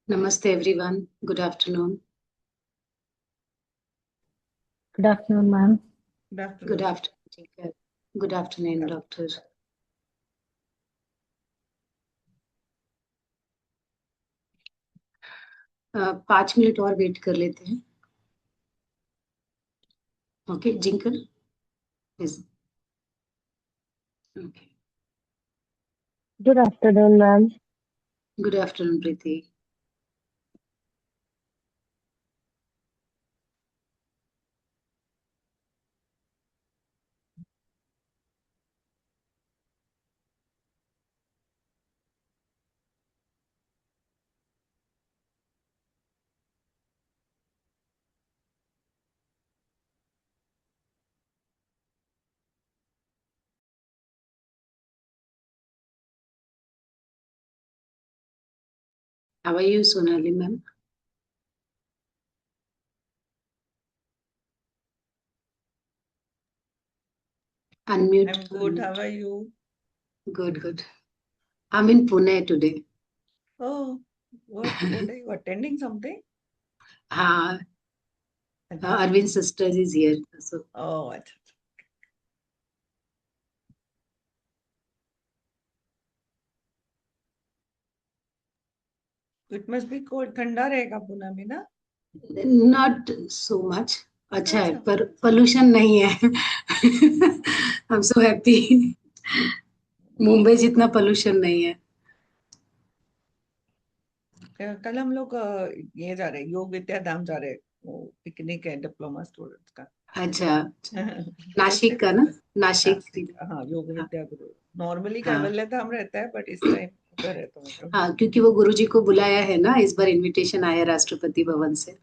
Namaste everyone. Good afternoon. Good afternoon, ma'am. Good Good afternoon. afternoon, teacher. Good afternoon, Yeah. doctor. 5 minute और wait कर लेते हैं. Okay, Jinkal. Okay. Good afternoon, ma'am. Good afternoon, Preeti. How are you, Sonali ma'am? Unmute. I'm good. How Unmute. are you? Good, good. I'm in Pune today. Oh, what are you attending something? हाँ, Arvind sisters is here. So Oh, अच्छा. It must be cold. ठंडा रहेगा पुणे में ना? not so much. अच्छा है, अच्छा. पर पोल्यूशन नहीं है. I'm so happy. मुंबई जितना पोल्यूशन नहीं है. कल हम लोग ये जा रहे हैं, योग विद्या धाम जा रहे हैं. वो पिकनिक है डिप्लोमा स्टूडेंट्स का. अच्छा, नासिक का ना? नासिक. हाँ, योग विद्या गुरु. नॉर्मली हाँ. कैवल्य धाम रहता है, बट इस टाइम उधर है तो हाँ, क्योंकि वो गुरुजी को बुलाया है ना, इस बार इनविटेशन आया राष्ट्रपति भवन से.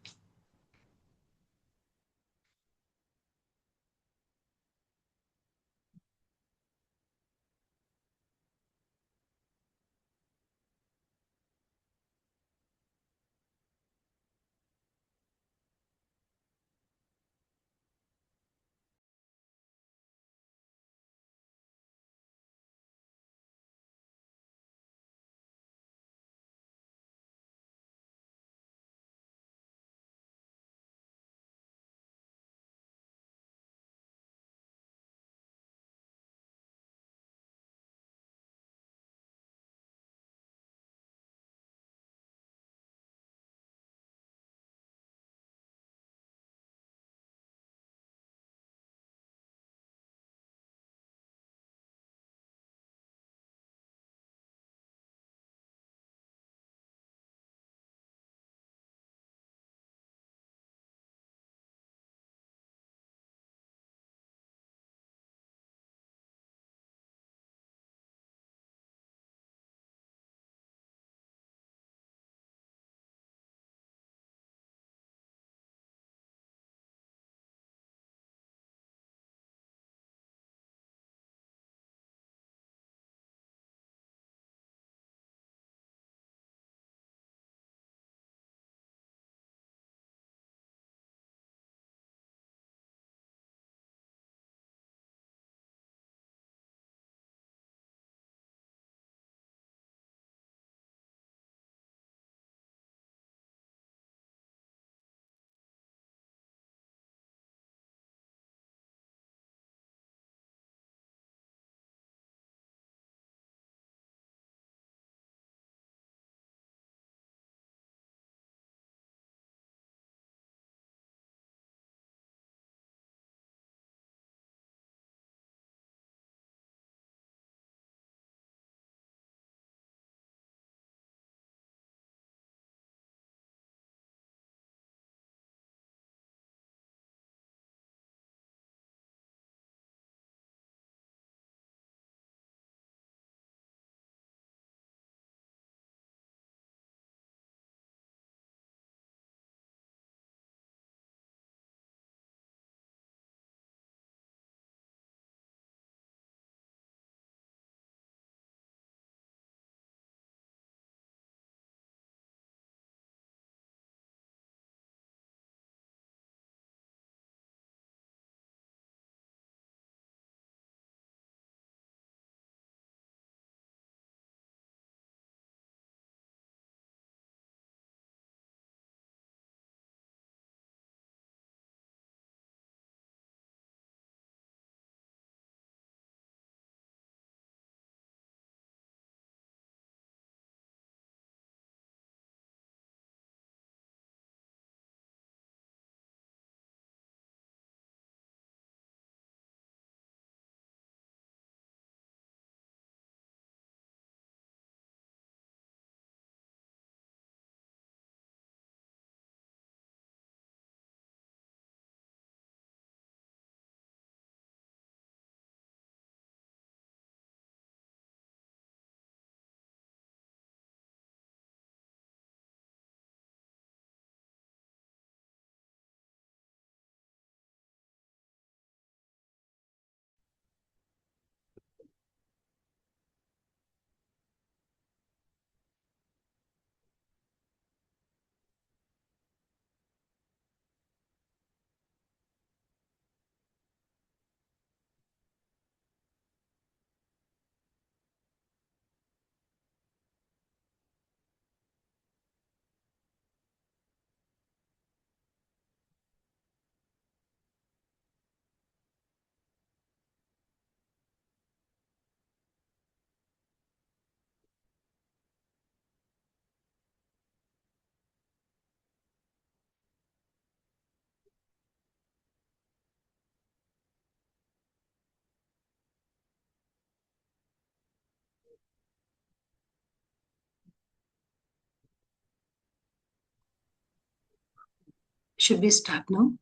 Should we start now?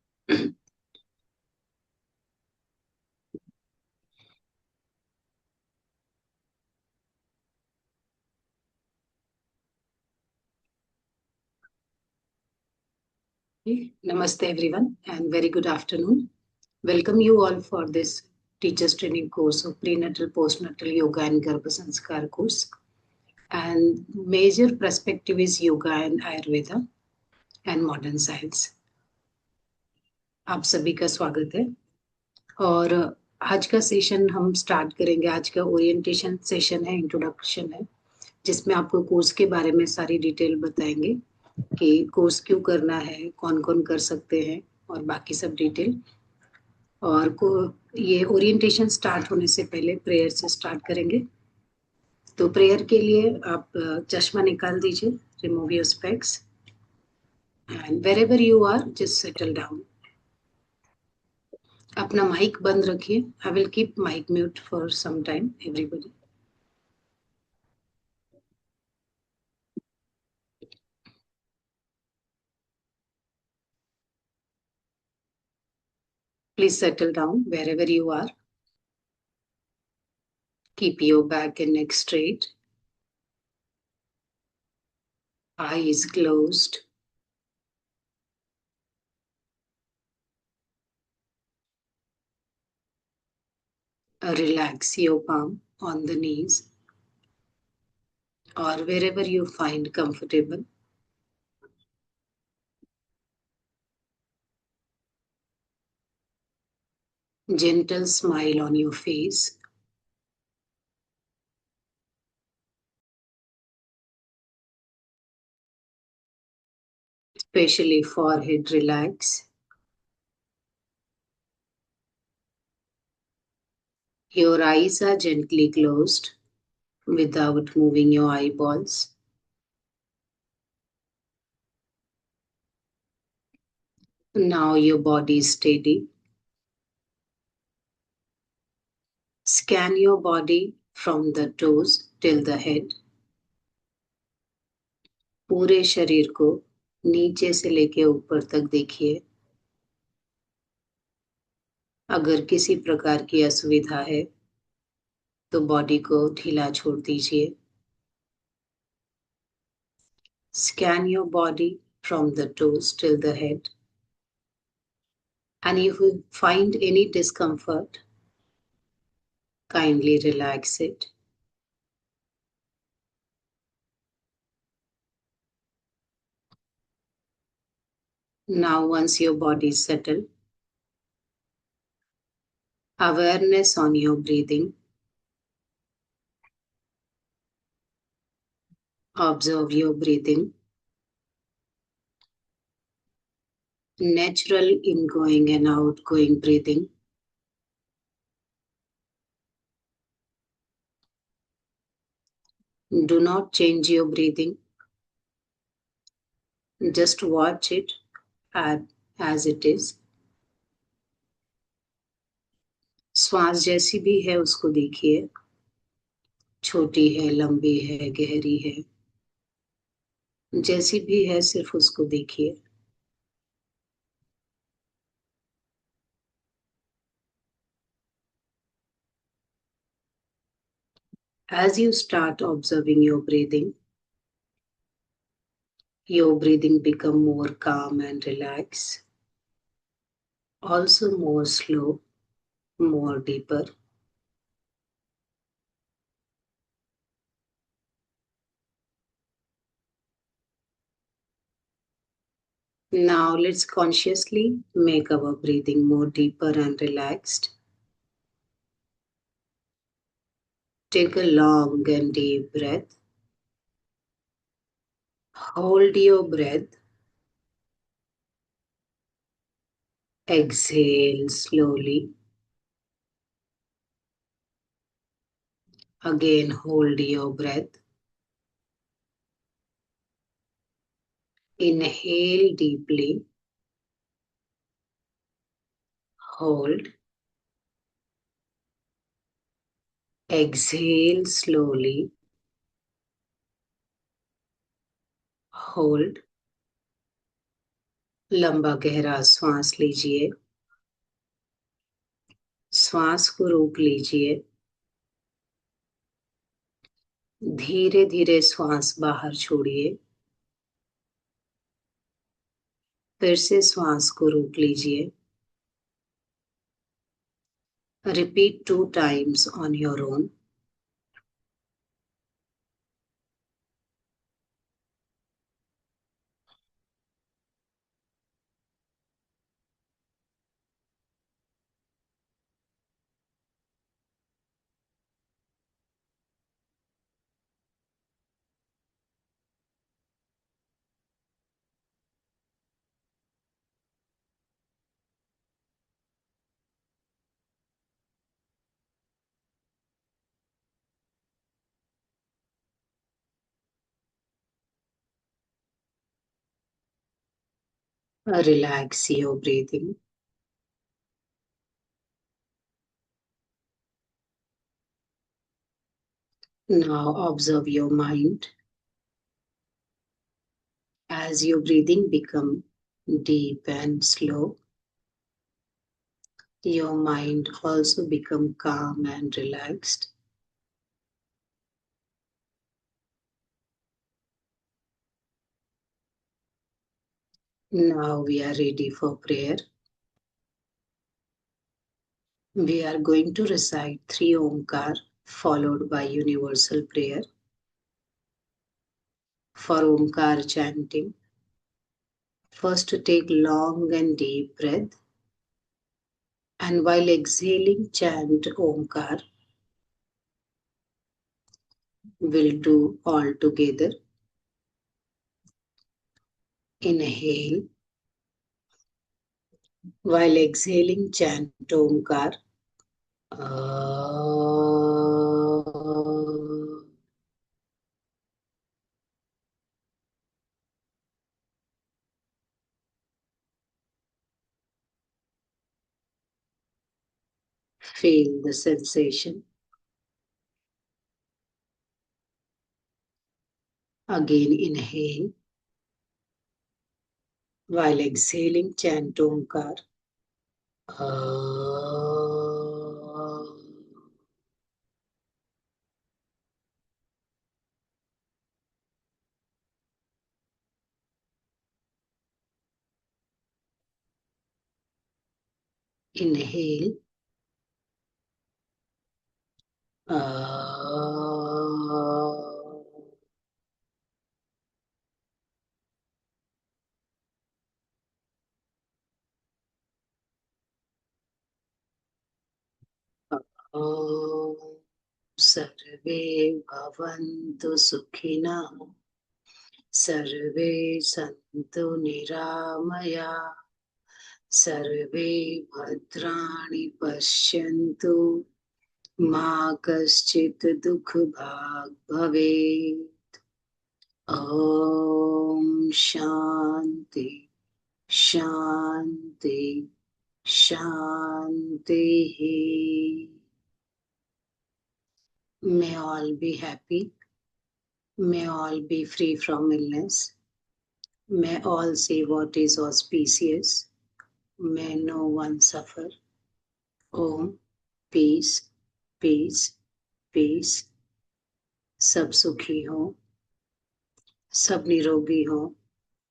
Namaste everyone and very good afternoon. Welcome you all for this teachers training course of prenatal postnatal yoga and Garbha Sanskar course. And major perspective is yoga and Ayurveda and modern science. आप सभी का स्वागत है और आज का session हम start करेंगे. आज का ओरिएंटेशन सेशन है, इंट्रोडक्शन है, जिसमें आपको कोर्स के बारे में सारी डिटेल बताएंगे कि कोर्स क्यों करना है, कौन कौन कर सकते हैं और बाकी सब डिटेल. और को ये ओरिएंटेशन स्टार्ट होने से पहले प्रेयर से स्टार्ट करेंगे. तो प्रेयर के लिए आप चश्मा निकाल दीजिए, remove your specs and wherever you are just settle down. अपना माइक बंद रखिए. I will keep mic mute for some time everybody. Please settle down wherever you are. Keep your back and neck straight. Eyes closed. Relax your palm on the knees or wherever you find comfortable. Gentle smile on your face. Especially forehead relax. Your eyes are gently closed without moving your eyeballs. Now your body is steady. Scan your body from the toes till the head. पूरे शरीर को नीचे से लेके ऊपर तक देखिए. अगर किसी प्रकार की असुविधा है तो बॉडी को ढीला छोड़ दीजिए. Scan your body from the toes till the head. And if you find any discomfort, kindly relax it. Now, once your body is settled, awareness on your breathing. Observe your breathing. Natural ingoing and outgoing breathing. Do not change your breathing. Just watch it as it is. श्वास जैसी भी है उसको देखिए. छोटी है, लंबी है, गहरी है, जैसी भी है सिर्फ उसको देखिए. As you start observing your breathing become more calm and relaxed, also more slow, more deeper. Now let's consciously make our breathing more deeper and relaxed. Take a long and deep breath. Hold your breath. Exhale slowly. Again, hold your breath. Inhale deeply. Hold. Exhale slowly. Hold. लंबा गहरा श्वास लीजिए, श्वास को रोक लीजिए, धीरे धीरे श्वास बाहर छोड़िए, फिर से श्वास को रोक लीजिए। Repeat 2 times on your own. Relax your breathing. Now observe your mind. As your breathing becomes deep and slow, your mind also becomes calm and relaxed. Now we are ready for prayer. We are going to recite 3 Omkar followed by universal prayer. For Omkar chanting, first take long and deep breath, and while exhaling chant Omkar. We'll do all together. Inhale. While exhaling chant Omkar. Feel the sensation. Again inhale. While exhaling chant Omkar. Inhale. सर्वे भवन्तु सुखिनः, सर्वे सन्तु निरामया, सर्वे भद्राणि पश्यन्तु, मा कश्चित् दुःखभाग् भवेत्। ॐ शान्ति शान्ति शान्तिः। May all be happy. May all be free from illness. May all see what is auspicious. May no one suffer. Om, peace, peace, peace. सब सुखी हो, सब निरोगी हो,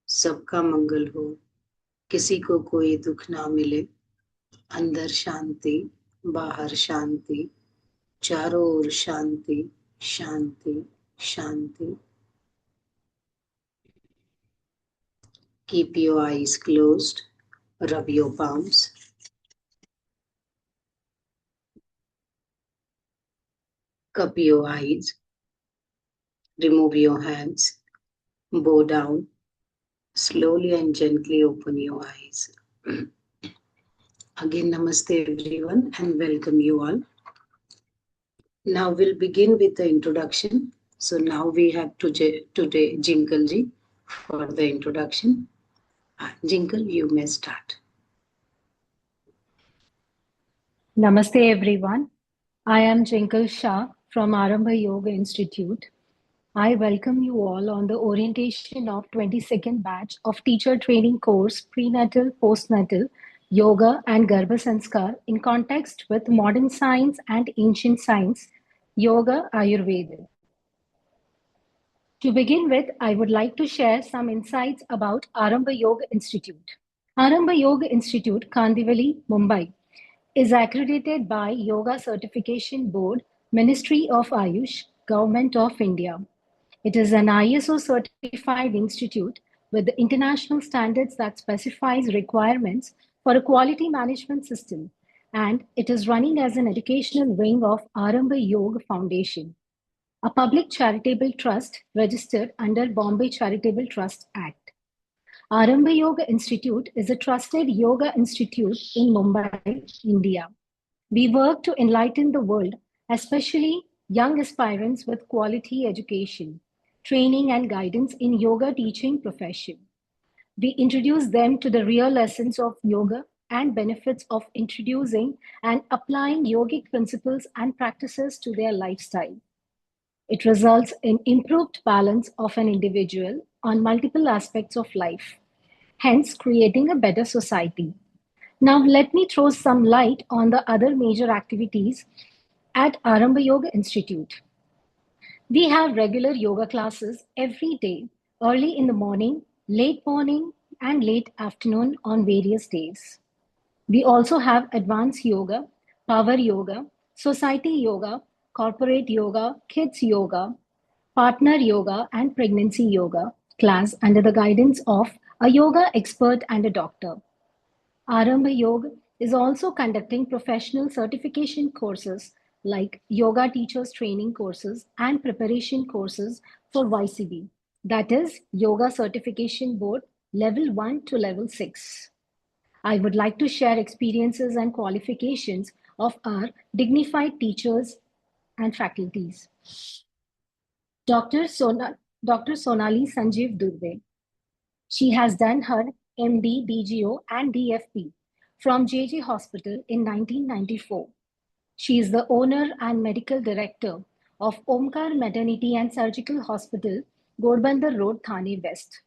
सबका मंगल हो, किसी को कोई दुख ना मिले, अंदर शांति, बाहर शांति, चारों ओर शांति, शांति, शांति. Keep your eyes closed. Rub your palms. Cup your eyes. Remove your hands. Bow down. Slowly and gently open your eyes. Again, namaste everyone and welcome you all. Now we'll begin with the introduction. So now we have today Jinkal ji for the introduction. Jinkal, you may start. Namaste everyone. I am Jinkal Shah from Arambha Yoga Institute. I welcome you all on the orientation of 22nd batch of teacher training course Prenatal, Postnatal, Yoga and Garbha Sanskar in context with modern science and ancient science, Yoga Ayurveda. To begin with, I would like to share some insights about Arambha Yoga Institute. Arambha Yoga Institute, Kandivali, Mumbai, is accredited by Yoga Certification Board, Ministry of Ayush, Government of India. It is an ISO certified institute with the international standards that specifies requirements for a quality management system, and it is running as an educational wing of Arambha Yoga Foundation, a public charitable trust registered under Bombay Charitable Trust Act. Arambha Yoga Institute is a trusted yoga institute in Mumbai, India. We work to enlighten the world, especially young aspirants with quality education, training and guidance in yoga teaching profession. We introduce them to the real essence of yoga and benefits of introducing and applying yogic principles and practices to their lifestyle. It results in improved balance of an individual on multiple aspects of life, hence creating a better society. Now, let me throw some light on the other major activities at Arambha Yoga Institute. We have regular yoga classes every day, early in the morning, and late afternoon on various days. We also have advanced yoga, power yoga, society yoga, corporate yoga, kids yoga, partner yoga, and pregnancy yoga class under the guidance of a yoga expert and a doctor. Arambha Yoga is also conducting professional certification courses like yoga teachers training courses and preparation courses for YCB, that is Yoga Certification Board level 1 to level 6. I would like to share experiences and qualifications of our dignified teachers and faculties. Dr. Sonali Sanjeev Durve. She has done her MD, DGO, and DFP from JJ Hospital in 1994. She is the owner and medical director of Omkar Maternity and Surgical Hospital, Godbandar Road, Thane West.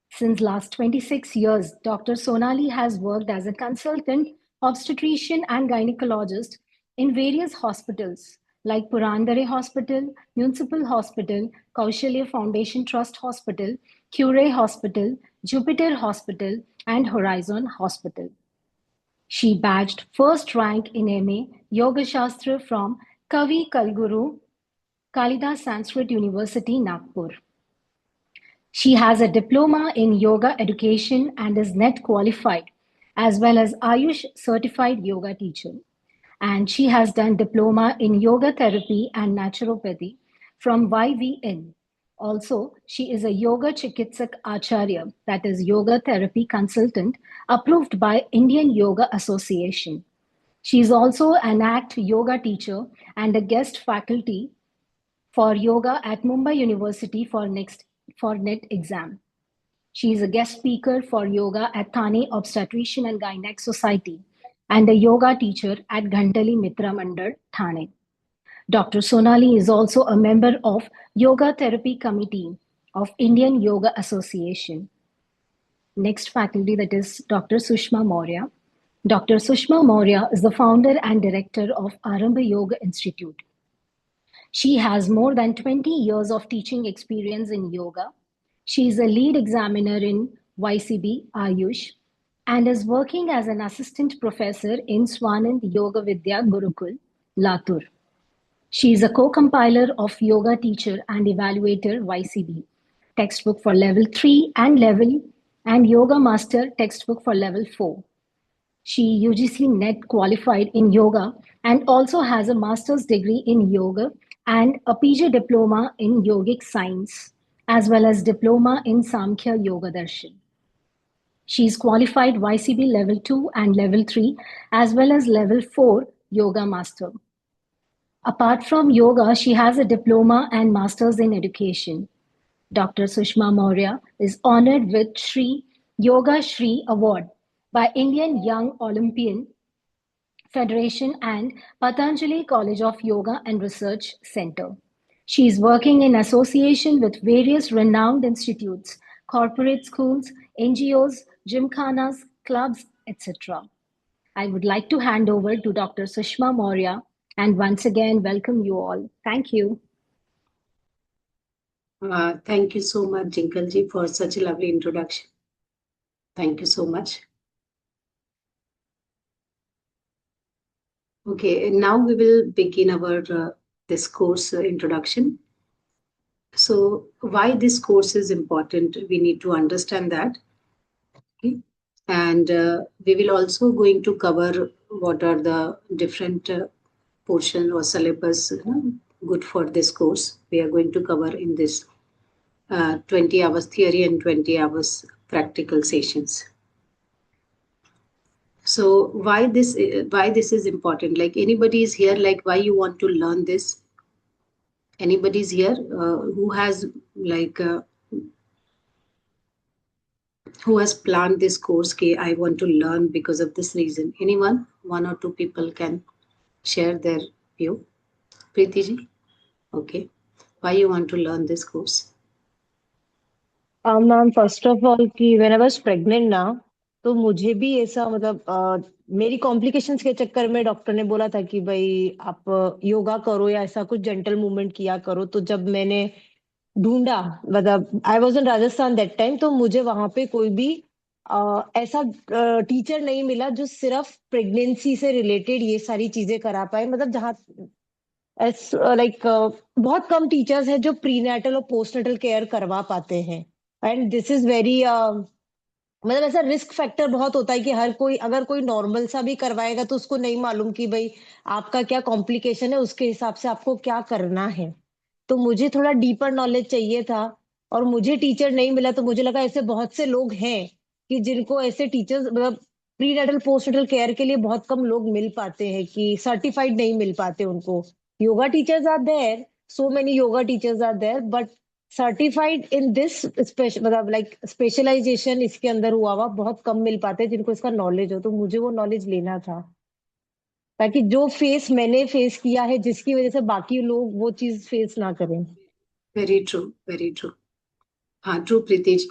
Since last 26 years, Dr. Sonali has worked as a consultant, obstetrician and gynecologist in various hospitals like Purandare Hospital, Municipal Hospital, Kaushalya Foundation Trust Hospital, Curay Hospital, Jupiter Hospital, and Horizon Hospital. She badged first rank in MA Yoga Shastra from Kavi Kalguru, Kalidas Sanskrit University, Nagpur. She has a diploma in yoga education and is NET qualified, as well as Ayush certified yoga teacher. And she has done diploma in yoga therapy and naturopathy from YVN. Also, she is a yoga chikitsak acharya, that is yoga therapy consultant, approved by Indian Yoga Association. She is also an ACT yoga teacher and a guest faculty for yoga at Mumbai University for NET exam. She is a guest speaker for yoga at Thane Obstetrician and Gynaec Society and a yoga teacher at Ghantali Mitra Mandal, Thane. Dr. Sonali is also a member of Yoga Therapy Committee of Indian Yoga Association. Next faculty, that is Dr. Sushma Maurya. Dr. Sushma Maurya is the founder and director of Arambha Yoga Institute. She has more than 20 years of teaching experience in yoga. She is a lead examiner in YCB Ayush and is working as an assistant professor in Swanand Yoga Vidya Gurukul, Latur. She is a co-compiler of Yoga Teacher and Evaluator YCB, textbook for level 3 and Yoga Master textbook for level 4. She UGC NET qualified in yoga and also has a master's degree in yoga and a PG diploma in yogic science, as well as diploma in Samkhya Yoga Darshan. She is qualified YCB level 2 and level 3, as well as level 4 yoga master. Apart from yoga, she has a diploma and master's in education. Dr. Sushma Maurya is honored with Sri Yoga Shri Award by Indian Young Olympian Federation and Patanjali College of Yoga and Research Center. She is working in association with various renowned institutes, corporate schools, NGOs, gymkhanas, clubs, etc. I would like to hand over to Dr. Sushma Maurya and once again welcome you all. Thank you. Thank you so much, Jinkalji, for such a lovely introduction. Thank you so much. Okay, and now we will begin our this course introduction. So why this course is important, we need to understand that. Okay. And we will also going to cover what are the different portion or syllabus good for this course. We are going to cover in this 20 hours theory and 20 hours practical sessions. So why this is important? Like anybody is here, like why you want to learn this? Anybody's here who has like who has planned this course? Okay, I want to learn because of this reason. Anyone? One or two people can share their view. Preeti ji? Okay. Why you want to learn this course? Ma'am, first of all कि when I was pregnant ना, तो मुझे भी ऐसा मतलब मेरी complications के चक्कर में डॉक्टर ने बोला था कि भाई आप योगा करो या ऐसा कुछ जेंटल मूवमेंट किया करो। तो जब मैंने ढूंढा, मतलब I was in Rajasthan that time, तो मुझे वहां पे कोई भी ऐसा टीचर नहीं मिला जो सिर्फ प्रेगनेंसी से रिलेटेड ये सारी चीजें करा पाए। मतलब जहाँ लाइक बहुत कम टीचर्स हैं जो प्रीनेटल और पोस्टनेटल केयर करवा पाते हैं। एंड दिस इज वेरी मतलब ऐसा रिस्क फैक्टर बहुत होता है कि हर कोई अगर कोई नॉर्मल सा भी करवाएगा तो उसको नहीं मालूम कि भाई आपका क्या कॉम्प्लिकेशन है, उसके हिसाब से आपको क्या करना है। तो मुझे थोड़ा डीपर नॉलेज चाहिए था और मुझे टीचर नहीं मिला। तो मुझे लगा ऐसे बहुत से लोग हैं कि जिनको ऐसे टीचर्स मतलब प्रीनेटल पोस्टनेटल केयर के लिए बहुत कम लोग मिल पाते हैं, कि सर्टिफाइड नहीं मिल पाते उनको। Yoga teachers are there, so many yoga teachers are there, but certified in this मतलब लाइक स्पेशलाइजेशन इसके अंदर हुआ हुआ बहुत कम मिल पाते हैं जिनको इसका नॉलेज हो। तो मुझे वो नॉलेज लेना था ताकि जो फेस मैंने फेस किया है जिसकी वजह से बाकी लोग वो चीज फेस ना करें। Very true, very true. हाँ, ट्रू प्रीति जी।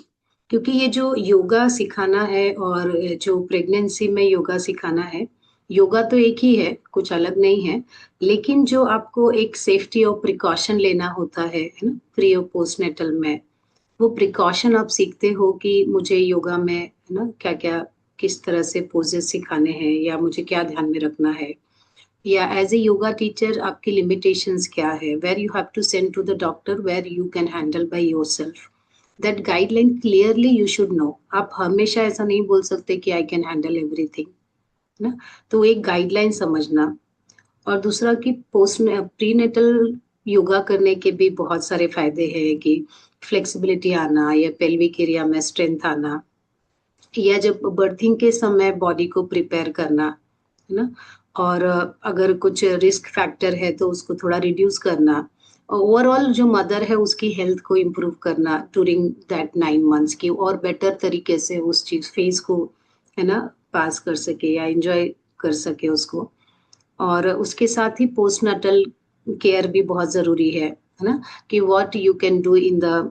क्योंकि ये जो योगा सिखाना है और जो प्रेगनेंसी में योगा सिखाना है, योगा तो एक ही है, कुछ अलग नहीं है। लेकिन जो आपको एक सेफ्टी और प्रिकॉशन लेना होता है ना, प्री और पोस्टनेटल में, वो प्रिकॉशन आप सीखते हो कि मुझे योगा में है ना क्या क्या किस तरह से पोजेस सिखाने हैं या मुझे क्या ध्यान में रखना है, या एज ए योगा टीचर आपकी लिमिटेशंस क्या है, where you have to send to the doctor, where you can handle by yourself. That guideline clearly you should know. आप हमेशा ऐसा नहीं बोल सकते कि आई कैन हैंडल एवरीथिंग ना। तो एक गाइडलाइन समझना। और दूसरा कि पोस्ट प्रीनेटल योगा करने के भी बहुत सारे फायदे हैं कि फ्लेक्सिबिलिटी आना या पेल्विक एरिया में स्ट्रेंथ आना, या जब बर्थिंग के समय बॉडी को प्रिपेयर करना है ना, और अगर कुछ रिस्क फैक्टर है तो उसको थोड़ा रिड्यूस करना। ओवरऑल जो मदर है उसकी हेल्थ को इम्प्रूव करना ड्यूरिंग दैट 9 months की, और बेटर तरीके से उस चीज फेज को है ना पास कर सके या एंजॉय कर सके उसको। और उसके साथ ही पोस्टनेटल केयर भी बहुत जरूरी है ना, कि what you can do in the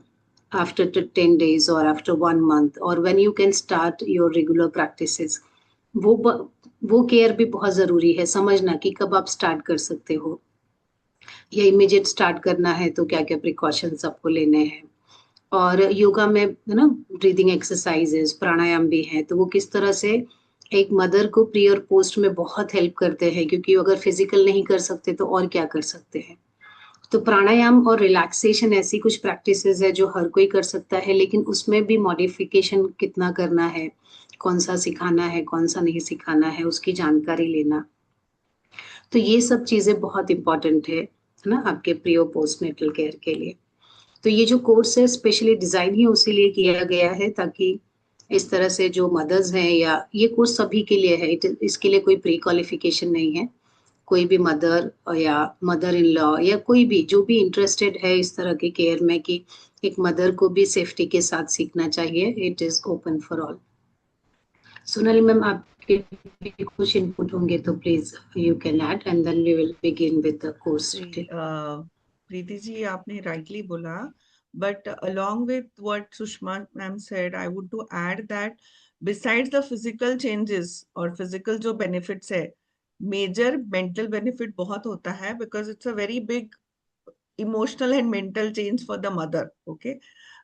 after 10 days और आफ्टर 1 month और when you can start your regular practices. वो केयर भी बहुत जरूरी है, समझना कि कब आप स्टार्ट कर सकते हो या इमीडिएट स्टार्ट करना है तो क्या क्या प्रिकॉशंस आपको लेने हैं। और योगा में है ना ब्रीदिंग एक्सरसाइजेस, प्राणायाम भी है, तो वो किस तरह से एक मदर को प्री और पोस्ट में बहुत हेल्प करते हैं, क्योंकि अगर फिजिकल नहीं कर सकते तो और क्या कर सकते हैं। तो प्राणायाम और रिलैक्सेशन ऐसी कुछ प्रैक्टिसेस है जो हर कोई कर सकता है, लेकिन उसमें भी मॉडिफिकेशन कितना करना है, कौन सा सिखाना है कौन सा नहीं सिखाना है, उसकी जानकारी लेना। तो ये सब चीजें बहुत इंपॉर्टेंट है ना आपके प्री और पोस्टनेटल केयर के लिए। तो ये जो कोर्स है स्पेशली डिजाइन ही उसी लिए किया गया है ताकि इस तरह से जो मदर्स हैं, या ये कोर्स सभी के लिए है, इसके लिए कोई प्री क्वालिफिकेशन नहीं है। कोई भी मदर या मदर इन लॉ या कोई भी जो भी इंटरेस्टेड है इस तरह के केयर में कि एक मदर को भी सेफ्टी के साथ सीखना चाहिए, it is open for all. Sonali ma'am, आपके भी कुछ इनपुट होंगे तो please you can add and then we will begin with the course. Preeti ji आपने rightly बोला, but along with what Sushma ma'am said, I would to add that besides the physical changes और physical जो benefits है, major mental benefit बहुत होता है, because it's a very big emotional and mental change for the mother. Okay,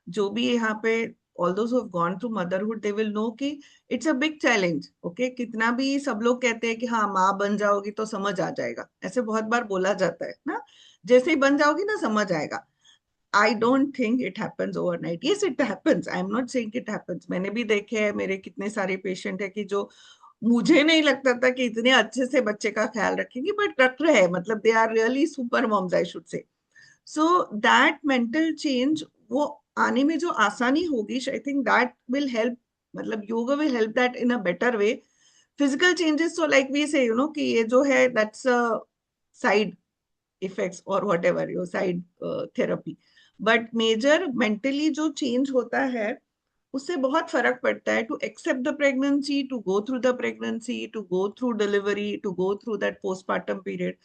जो भी यहाँ पे all those who have gone through motherhood, they will know कि it's a big challenge. Okay, कितना भी सब लोग कहते हैं कि हाँ माँ बन जाओगी तो समझ आ जाएगा, ऐसे बहुत बार बोला जाता है ना, जैसे ही बन जाओगी ना समझ आएगा. I don't think it happens overnight. Yes, it happens. I'm not saying it happens. मैंने भी देखे हैं, मेरे कितने सारे पेशेंट है कि जो मुझे नहीं लगता था कि इतने अच्छे से बच्चे का ख्याल रखेंगे, बट रख रहे हैं, मतलब they are really super moms, I should say. So that mental change वो आने में जो आसानी होगी, I think that will help, मतलब yoga will help that in a better way. Physical changes तो लाइक वी से कि ये जो है दैट्स साइड इफेक्ट्स और whatever your side therapy, but major mentally जो चेंज होता है उससे बहुत फर्क पड़ता है. To accept the pregnancy, to go through the pregnancy, to go through delivery, to go through that postmortem period,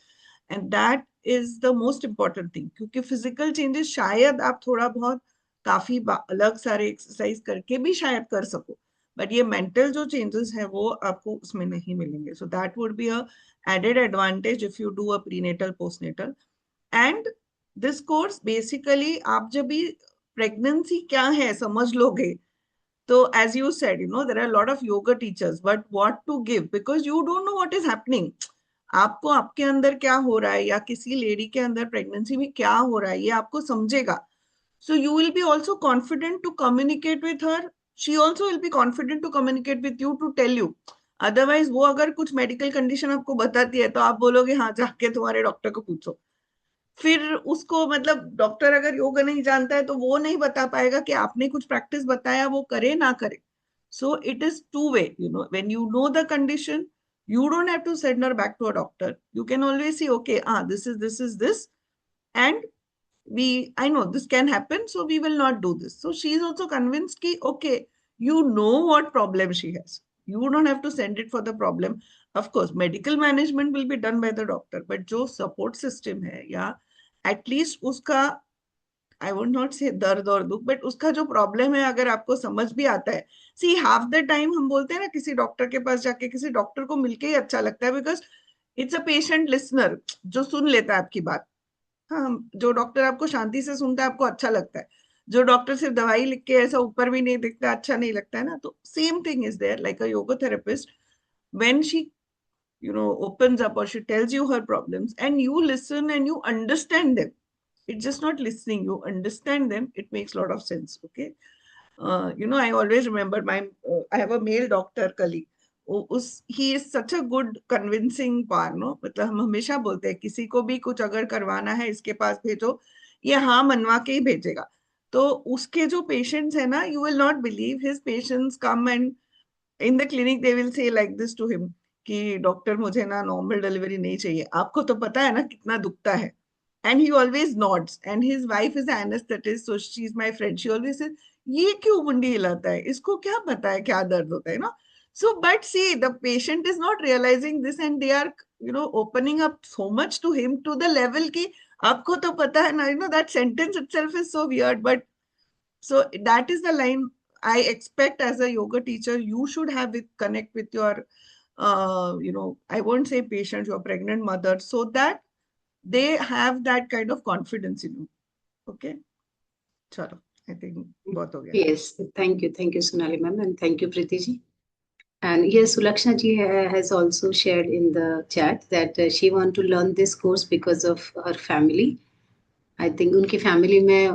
and that is the most important thing. क्योंकि physical changes शायद आप थोड़ा बहुत काफी अलग सारे एक्सरसाइज करके भी शायद कर सको, बट ये मेंटल जो चेंजेस है वो आपको उसमें नहीं मिलेंगे. So that would be a added advantage if you do a prenatal postnatal. And this course basically आप जब भी pregnancy क्या है समझ लोगे, तो as you said, there are a lot of yoga teachers, but what to give, because you don't know what is happening. आपको आपके अंदर क्या हो रहा है या किसी लेडी के अंदर प्रेगनेंसी में क्या हो रहा है ये आपको समझेगा. So you will be also confident to communicate with her. She also will be confident to communicate with you, to tell you. Otherwise वो अगर कुछ मेडिकल कंडीशन आपको बताती है तो आप बोलोगे हाँ जाके तुम्हारे डॉक्टर को पूछो. फिर उसको मतलब डॉक्टर अगर योगा नहीं जानता है तो वो नहीं बता पाएगा कि आपने कुछ प्रैक्टिस बताया वो करे ना करे. So it is two way, when you know the condition, you don't have to send her back to a doctor. You can always say, okay, this is this, and I know this can happen, so we will not do this. So she is also convinced ki, okay, you know what problem she has. You don't have to send it for the problem. Of course, medical management will be done by the doctor, but jo support system hai, ya at least uska, I would not say दर्द और दुख, but उसका जो problem है अगर आपको समझ भी आता है. सी हाफ द टाइम हम बोलते हैं ना किसी डॉक्टर के पास जाके किसी डॉक्टर को मिलके ही अच्छा लगता है, because it's a patient listener जो सुन लेता है आपकी बात. हाँ, जो डॉक्टर आपको शांति से सुनता है आपको अच्छा लगता है. जो डॉक्टर सिर्फ दवाई लिख के ऐसा ऊपर भी नहीं दिखता, अच्छा नहीं लगता है ना. तो same thing is there like a yoga therapist, when she opens up or she tells you her problems and you listen and you understand them. It's just not listening, you understand them. It makes a lot of sense. Okay, I always remember I have a male doctor colleague. He is such a good convincing part, no? मतलब हम हमेशा बोलते हैं किसी को भी कुछ अगर करवाना है इसके पास भेजो, ये हाँ मनवा के ही भेजेगा. तो उसके जो पेशेंट्स है ना, you will not believe his patients come and in the clinic they will say like this to him कि डॉक्टर मुझे ना नॉर्मल डिलीवरी नहीं चाहिए, आपको तो पता है ना कितना दुखता है. And he always nods, and his wife is an anesthetist, so she's my friend. She always says, ये क्यों मुंडी हिलाता है, इसको क्या पता है क्या दर्द होता है ना. So but see, the patient is not realizing this, and they are opening up so much to him to the level कि आपको तो पता है ना. That sentence itself is so weird, but so that is the line I expect as a yoga teacher you should have with connect with your I won't say patients, your pregnant mother, so that they have that kind of confidence in you. Okay, chalo, I think bahut ho gaya. Yes, thank you Sonali ma'am, and thank you Preeti ji. And yes, Sulakshana ji has also shared in the chat that she want to learn this course because of her family. I think उनकी family में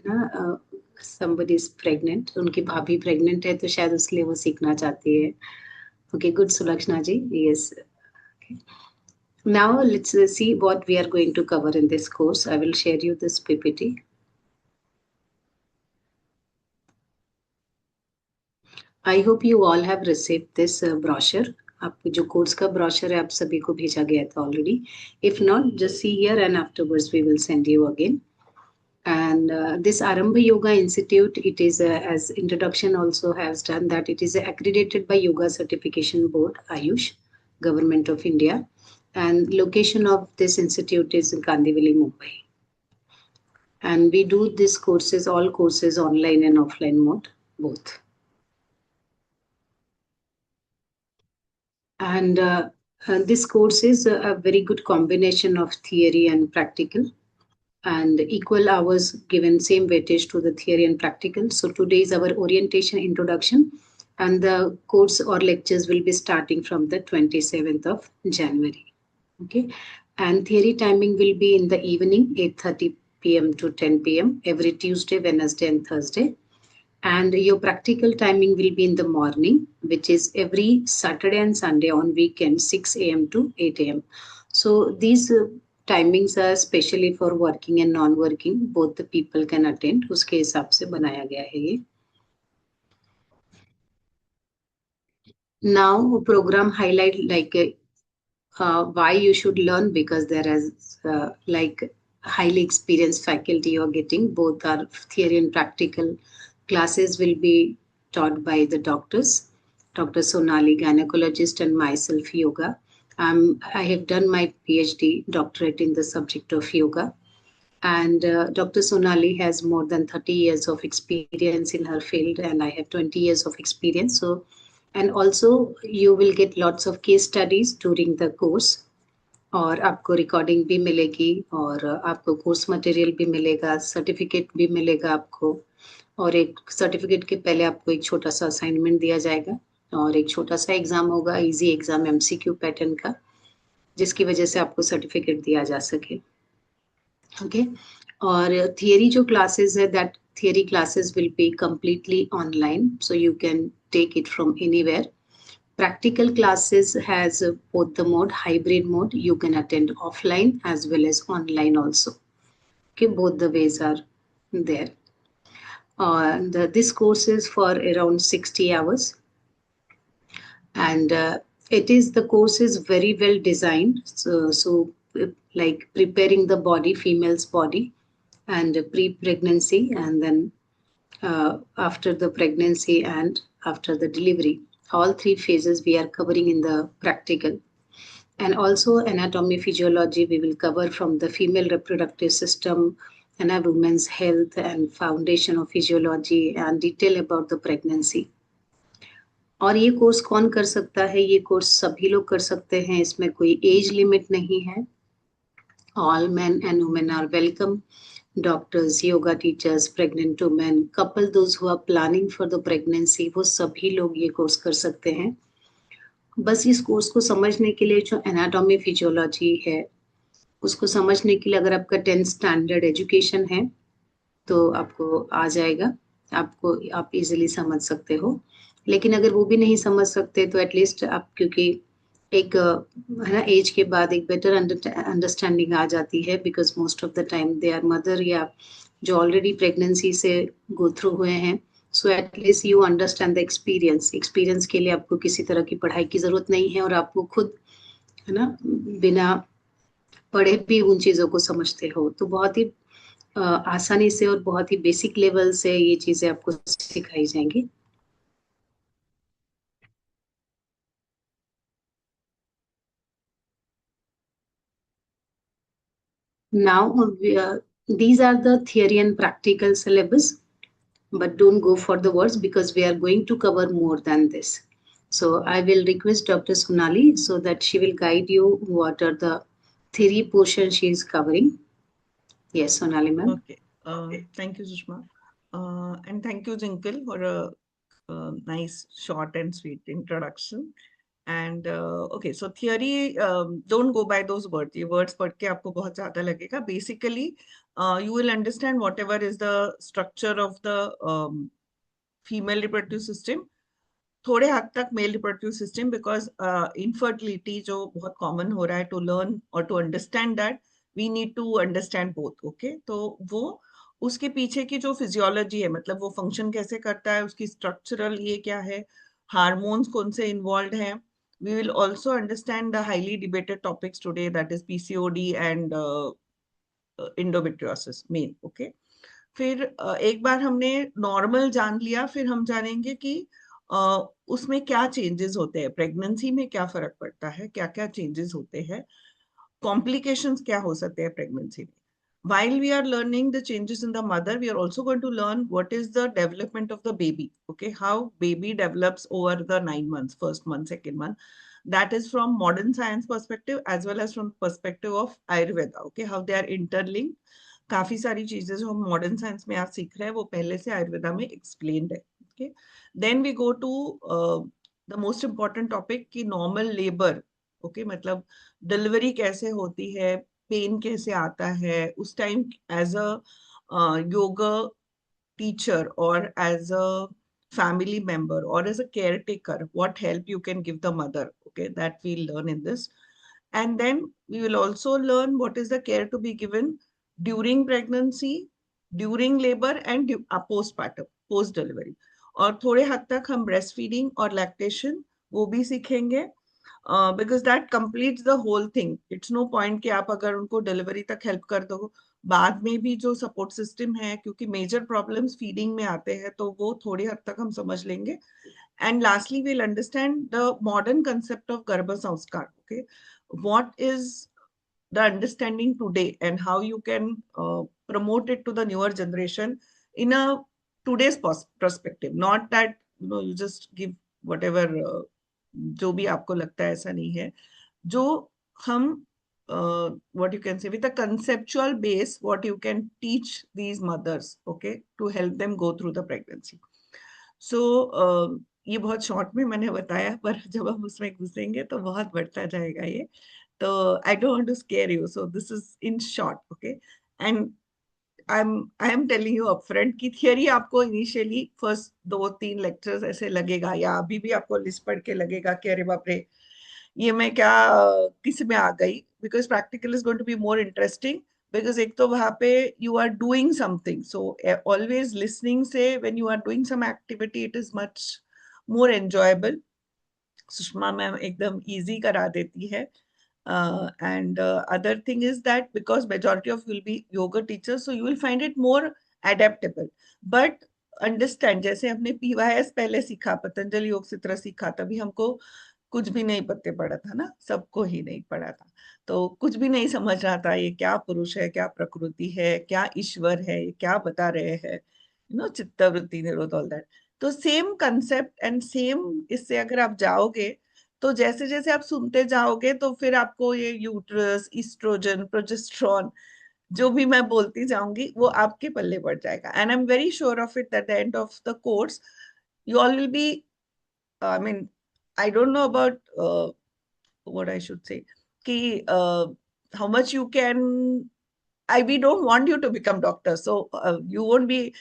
ना somebody is pregnant, उनकी भाभी pregnant है तो शायद उसके लिए वो सीखना चाहती है. Okay, good Sulakshana ji. Yes. Okay. Now let's see what we are going to cover in this course. I will share you this PPT. I hope you all have received this brochure. आपको जो course का brochure है आप सभी को भेजा गया था already. If not, just see here and afterwards we will send you again. And this Arambha Yoga Institute, it is as introduction also has done that it is accredited by Yoga Certification Board, Ayush, Government of India. And location of this institute is in Kandivali, Mumbai. And we do these courses, all courses online and offline mode, both. And this course is a very good combination of theory and practical, and equal hours given same weightage to the theory and practical. So today is our orientation introduction, and the course or lectures will be starting from the 27th of January. Okay, and theory timing will be in the evening, 8:30 p.m. to 10 p.m. every Tuesday, Wednesday, and Thursday. And your practical timing will be in the morning, which is every Saturday and Sunday, on weekends, 6 a.m. to 8 a.m. So these timings are specially for working and non-working, both the people can attend. उसके हिसाब से बनाया गया है ये. Now program highlight like why you should learn, because there is like highly experienced faculty you are getting. Both are theory and practical classes will be taught by the doctors, Dr. Sonali, gynecologist, and myself, yoga. I have done my PhD doctorate in the subject of yoga. And Dr. Sonali has more than 30 years of experience in her field, and I have 20 years of experience. So, and also you will get lots of case studies during the course, और आपको recording भी मिलेगी, और आपको course material भी मिलेगा, certificate भी मिलेगा आपको, और एक सर्टिफिकेट के पहले आपको एक छोटा सा असाइनमेंट दिया जाएगा, और एक छोटा सा एग्जाम होगा, इजी एग्जाम एमसीक्यू पैटर्न का, जिसकी वजह से आपको सर्टिफिकेट दिया जा सके. ओके, और थियरी जो क्लासेस है, that theory classes will be completely online, so you can take it from anywhere. Practical classes has both the mode, hybrid mode. You can attend offline as well as online also. Okay, both the ways are there. And this course is for around 60 hours. And the course is very well designed. So like preparing the body, female's body, and pre-pregnancy, and then after the pregnancy and after the delivery. All three phases we are covering in the practical. And also anatomy, physiology, we will cover from the female reproductive system and a woman's health and foundation of physiology and detail about the pregnancy. और ये course कौन कर सकता है? ये course सभी लोग कर सकते हैं, इसमें कोई एज लिमिट नहीं है. All men and women are welcome. Doctors, yoga teachers, pregnant women, couple, those who are planning for the pregnancy, वो सभी लोग ये कोर्स कर सकते हैं. बस इस कोर्स को समझने के लिए जो एनाटॉमी फिजियोलॉजी है, उसको समझने के लिए अगर आपका 10th स्टैंडर्ड एजुकेशन है तो आपको आ जाएगा, आप इजीली समझ सकते हो. लेकिन अगर वो भी नहीं समझ सकते तो एटलीस्ट आप, क्योंकि एक है ना, एज के बाद एक बेटर अंडरस्टैंडिंग आ जाती है, because most of the time they are mother या जो ऑलरेडी प्रेगनेंसी से गो थ्रू हुए हैं. So at least you understand the experience के लिए आपको किसी तरह की पढ़ाई की जरूरत नहीं है, और आपको खुद है ना बिना पढ़े भी उन चीजों को समझते हो. तो बहुत ही आसानी से और बहुत ही बेसिक लेवल से ये चीजें आपको सिखाई जाएंगी. Now, these are the theory and practical syllabus, but don't go for the words because we are going to cover more than this. So I will request Dr. Sonali so that she will guide you what are the theory portion she is covering. Yes, Sonali ma'am. Okay. Thank you, Sushma. And thank you, Jinkle, for a nice, short and sweet introduction. And okay, so theory, don't go by those words. ये words पढ़ के आपको बहुत ज़्यादा लगेगा. Basically, you will understand whatever is the structure of the female reproductive system. थोड़े हद तक male reproductive system, because infertility जो बहुत कॉमन हो रहा है, टू लर्न और to understand that we need to understand both. Okay, तो वो उसके पीछे की जो फिजियोलॉजी है, मतलब वो फंक्शन कैसे करता है, उसकी स्ट्रक्चरल ये क्या है, हार्मोन्स कौन से इन्वॉल्व हैं. We will also understand the highly debated topics today, that is PCOD and endometriosis मेन. ओके, फिर एक बार हमने नॉर्मल जान लिया, फिर हम जानेंगे कि उसमें क्या चेंजेस होते हैं, प्रेगनेंसी में क्या फर्क पड़ता है, क्या क्या चेंजेस होते हैं, कॉम्प्लिकेशंस क्या हो सकते हैं प्रेगनेंसी में. while we are learning the changes in the mother, we are also going to learn what is the development of the baby. Okay, how baby develops over the 9 months, first month, second month. That is from modern science perspective as well as from perspective of Ayurveda. Okay, how they are interlinked. काफी सारी चीजें जो हम modern science में आज सीख रहे हैं वो पहले से आयुर्वेदा में एक्सप्लेन्ड है. Okay, then we go to the most important topic कि नॉर्मल लेबर. ओके, मतलब डिलीवरी कैसे होती है, पेन कैसे आता है, उस time as a yoga teacher और as a family member or as a caretaker, what help you can give the mother. Okay, that we'll learn in this. And then we will also learn what is the care to be given during pregnancy, during labor and postpartum, post delivery. और थोड़े हद तक हम breast feeding और lactation वो भी सीखेंगे. Because that completes the whole thing. It's no point कि आप अगर उनको डिलीवरी तक हेल्प कर दो, बाद में भी जो सपोर्ट सिस्टम है, क्योंकि मेजर प्रॉब्लम्स फीडिंग में आते हैं, तो वो थोड़ी हद तक हम समझ लेंगे. And lastly, we'll understand the modern concept of Garbha Sanskar. Okay, what is the understanding today and how you can promote it to the newer generation in a today's perspective. Not that you just give whatever जो भी आपको लगता है, ऐसा नहीं है. जो हम what you can say with a conceptual base, what you can teach these mothers, okay, to help them go through the pregnancy. So ये बहुत शॉर्ट में मैंने बताया, पर जब हम उसमें घुसेंगे तो बहुत बढ़ता जाएगा ये. तो I don't want to scare you, so this is in short. Okay, and I am telling you upfront कि थियरी आपको इनिशियली फर्स्ट 2-3 लेक्चर्स ऐसे लगेगा, या अभी भी आपको लिस्ट पढ़ के लगेगा कि अरे बाप रे ये मैं क्या किस में आ गई. Because practical is going to be more interesting, because एक तो वहां पे you are doing something. So always listening से when you are doing some activity it is much more enjoyable. Sushma ma'am एकदम इजी करा देती है. And other thing is that because majority of you will be yoga teachers, so you will find it more adaptable. But understand, जैसे हमने PYS पहले सीखा, पतंजलि योग सूत्र सीखा, तभी हमको कुछ भी नहीं पत्ते पड़ा था ना, सबको ही नहीं पड़ा था. तो कुछ भी नहीं समझ रहा था ये क्या पुरुष है, क्या प्रकृति है, क्या ईश्वर है, ये क्या बता रहे हैं, चित्तवृत्ति, निरोध, ऑल दैट. तो सेम कंसेप्ट एंड सेम इससे अगर आप जाओगे तो जैसे जैसे आप सुनते जाओगे तो फिर आपको ये यूट्रस, ईस्ट्रोजन, प्रोजेस्टेरॉन जो भी मैं बोलती जाऊंगी वो आपके पल्ले पड़ जाएगा. And I am very sure of it that the end of the course you all will be, I mean, I don't know about what I should say, ki, how much you can, we don't want you to become doctors, so you won't be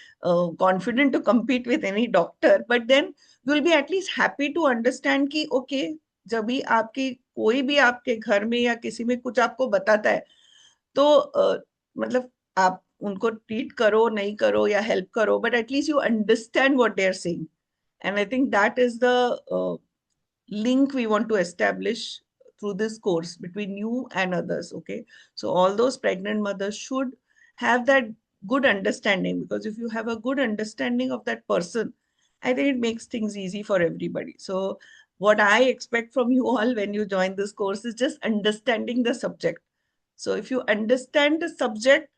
confident to compete with any doctor, but then you will be at least happy to understand कि okay, जब भी आपकी कोई भी आपके घर में या किसी में कुछ आपको बताता है तो मतलब आप उनको ट्रीट करो नहीं करो या हेल्प करो, but at least you understand what they are saying. And I think that is the link we want to establish through this course between you and others. Okay, so all those pregnant mothers should have that good understanding, because if you have a good understanding of that person, I think it makes things easy for everybody. So what I expect from you all when you join this course is just understanding the subject. So if you understand the subject,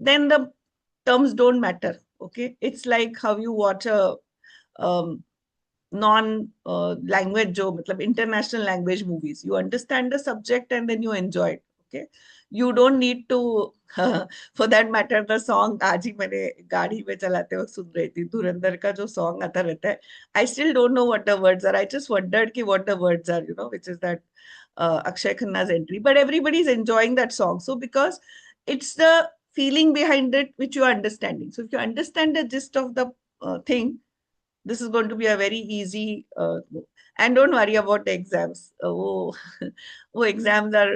then the terms don't matter. Okay, it's like how you watch a non language जो मतलब international language movies. You understand the subject and then you enjoy it. Okay, you don't need to for that matter the song. आज ही मैंने गाड़ी में चलाते वक्त सुन रही थी, धुरंधर का जो song आता रहता है. I still don't know what the words are. I just wondered कि what the words are, which is that Akshay Khanna's entry. But everybody is enjoying that song. So because it's the feeling behind it which you are understanding. So if you understand the gist of the thing, this is going to be a very easy and don't worry about the exams. Oh, exams are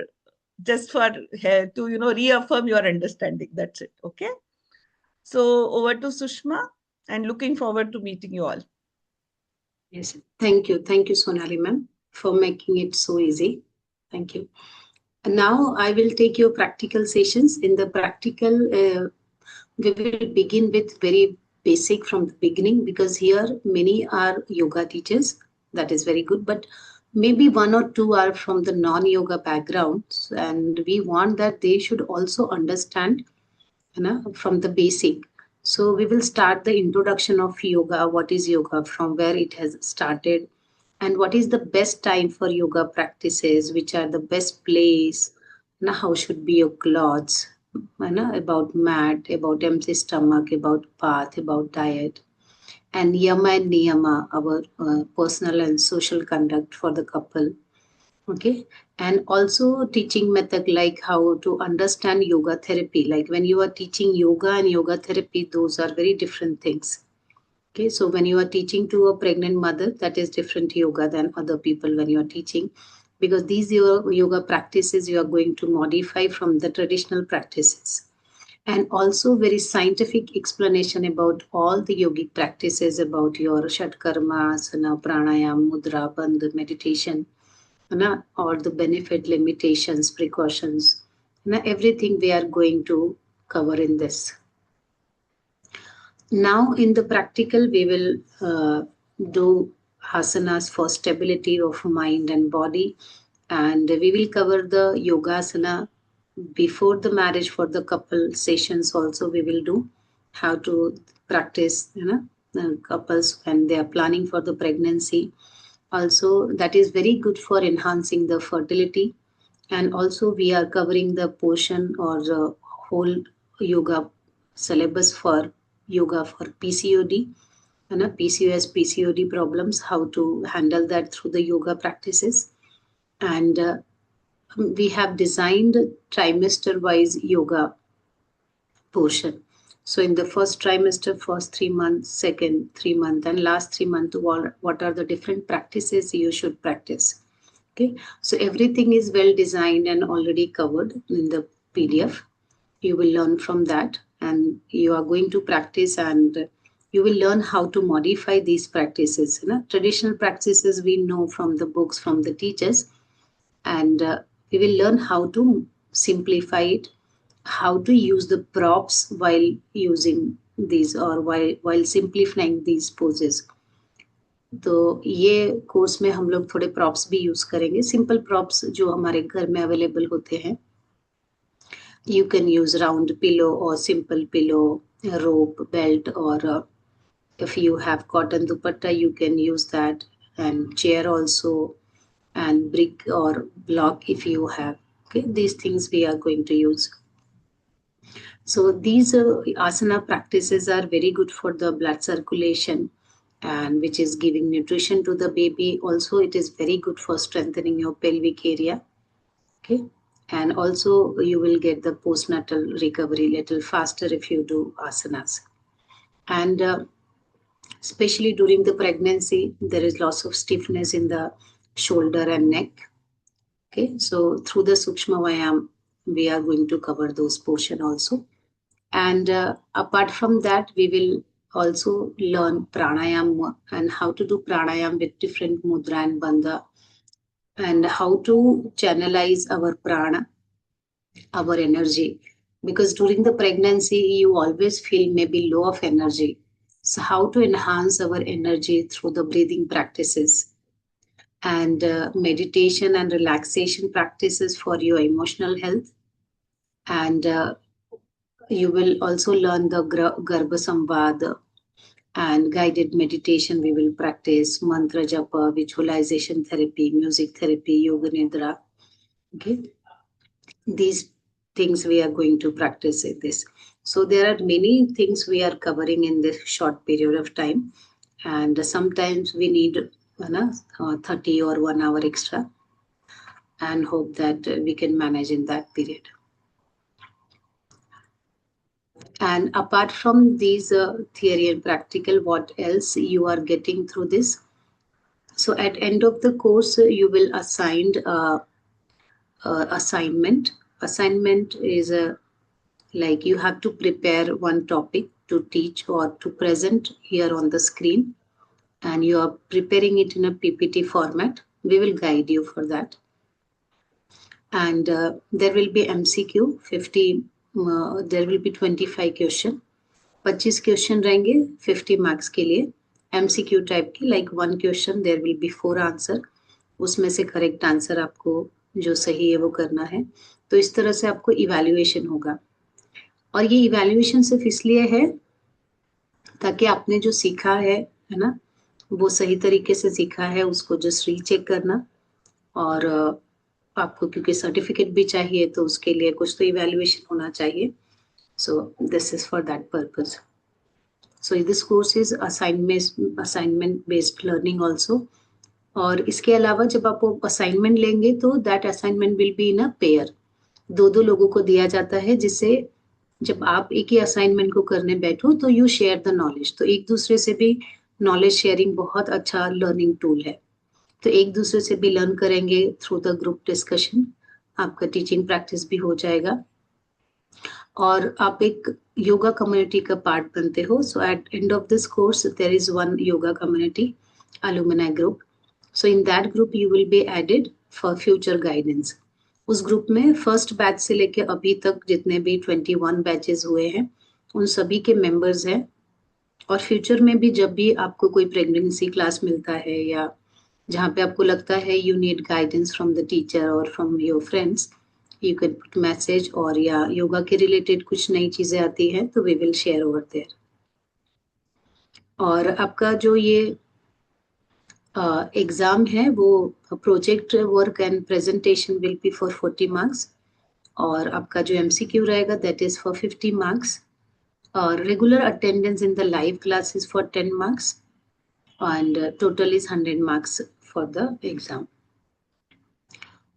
just for to reaffirm your understanding. That's it. Okay, so over to Sushma, and looking forward to meeting you all. Yes, thank you Sonali ma'am for making it so easy. Thank you. And now I will take your practical sessions. In the practical we will begin with very basic from the beginning, because here many are yoga teachers. That is very good, but maybe 1 or 2 are from the non-yoga backgrounds, and we want that they should also understand from the basic. So we will start the introduction of yoga. What is yoga? From where it has started, and what is the best time for yoga practices? Which are the best place? How should be your clothes? About mat, about empty stomach, about path, about diet, and yama and niyama, our personal and social conduct for the couple. Okay, and also teaching method like how to understand yoga therapy. Like when you are teaching yoga and yoga therapy, those are very different things. Okay, so when you are teaching to a pregnant mother, that is different yoga than other people when you are teaching, because these yoga practices you are going to modify from the traditional practices. And also very scientific explanation about all the yogic practices, about your Shatkarma, asana, pranayam, mudra, bandha, meditation, or the benefit, limitations, precautions, everything we are going to cover in this. Now in the practical, we will do asanas for stability of mind and body, and we will cover the yogasana before the marriage. For the couple sessions also we will do how to practice, couples when they are planning for the pregnancy. Also, that is very good for enhancing the fertility. And also, we are covering the portion or the whole yoga syllabus for yoga for PCOD and PCOS, PCOD problems, how to handle that through the yoga practices. And we have designed trimester-wise yoga portion. So in the first trimester, first 3 months, second 3 months, and last 3 months, what are the different practices you should practice? Okay, so everything is well designed and already covered in the PDF. You will learn from that, and you are going to practice, and you will learn how to modify these practices. Traditional practices we know from the books, from the teachers, and we will learn how to simplify it, how to use the props while using these, or while simplifying these poses. तो ये course में हम लोग थोड़े props भी use करेंगे, simple props जो हमारे घर में अवेलेबल होते हैं. You can use round pillow or simple pillow, rope, belt, or if you have cotton dupatta, you can use that, and chair also, and brick or block if you have. Okay, these things we are going to use. So these asana practices are very good for the blood circulation, and which is giving nutrition to the baby. Also, it is very good for strengthening your pelvic area. Okay, and also you will get the postnatal recovery little faster if you do asanas. And especially during the pregnancy, there is lots of stiffness in the shoulder and neck. Okay, so through the Sukshma Vayam, we are going to cover those portion also. And apart from that, we will also learn pranayam and how to do pranayam with different mudra and bandha, and how to channelize our prana, our energy. Because during the pregnancy, you always feel maybe low of energy. So how to enhance our energy through the breathing practices, and meditation and relaxation practices for your emotional health. And you will also learn the Garbha Samvad and guided meditation. We will practice mantra japa, visualization therapy, music therapy, yoga nidra. Okay, these things we are going to practice in this. So there are many things we are covering in this short period of time, and sometimes we need 30 or 1 hour extra, and hope that we can manage in that period. And apart from these theory and practical, what else you are getting through this? So at end of the course, you will assigned assignment. Assignment is like you have to prepare one topic to teach or to present here on the screen, and you are preparing it in a PPT format. We will guide you for that. And there will be MCQ 50. There will be 25 question, 25 question रहेंगे 50 marks के लिए, MCQ type की. Like 1 question there will be 4 answer, उसमें से correct answer आपको जो सही है वो करना है. तो इस तरह से आपको इवैल्यूएशन होगा. और ये इवैल्यूएशन सिर्फ इसलिए है ताकि आपने जो सीखा है ना, वो सही तरीके से सीखा है उसको जस्ट रीचेक करना। और आपको क्योंकि सर्टिफिकेट भी चाहिए तो उसके लिए कुछ तो इवैल्यूएशन होना चाहिए। So this is for that purpose. So this course is assignment based learning also. और इसके अलावा जब आप असाइनमेंट लेंगे तो that assignment will be in a pair. दो लोगों को दिया जाता है, जिससे जब आप एक ही असाइनमेंट को करने बैठो तो यू शेयर द नॉलेज। तो एक दूसरे से भी नॉलेज शेयरिंग बहुत अच्छा लर्निंग टूल है। तो एक दूसरे से भी लर्न करेंगे थ्रू द ग्रुप डिस्कशन, आपका टीचिंग प्रैक्टिस भी हो जाएगा और आप एक योगा कम्युनिटी का पार्ट बनते हो। So at end of this course there is one yoga community alumni group. So in that group you will be added for future guidance. उस ग्रुप में फर्स्ट बैच से लेके अभी तक जितने भी 21 बैचेस हुए हैं उन सभी के मेंबर्स हैं। और फ्यूचर में भी जब भी आपको कोई प्रेगनेंसी क्लास मिलता है या जहाँ पे आपको लगता है you need guidance from the teacher और from your friends, you can put message. और या योगा के रिलेटेड कुछ नई चीजें आती हैं तो we will share over there. और आपका जो ये एग्जाम है वो project work and presentation will be for 40 marks और आपका जो एमसीक्यू रहेगा दैट इज फॉर 50 मार्क्स। और regular attendance in the live class is for 10 marks and total is 100 marks for the exam.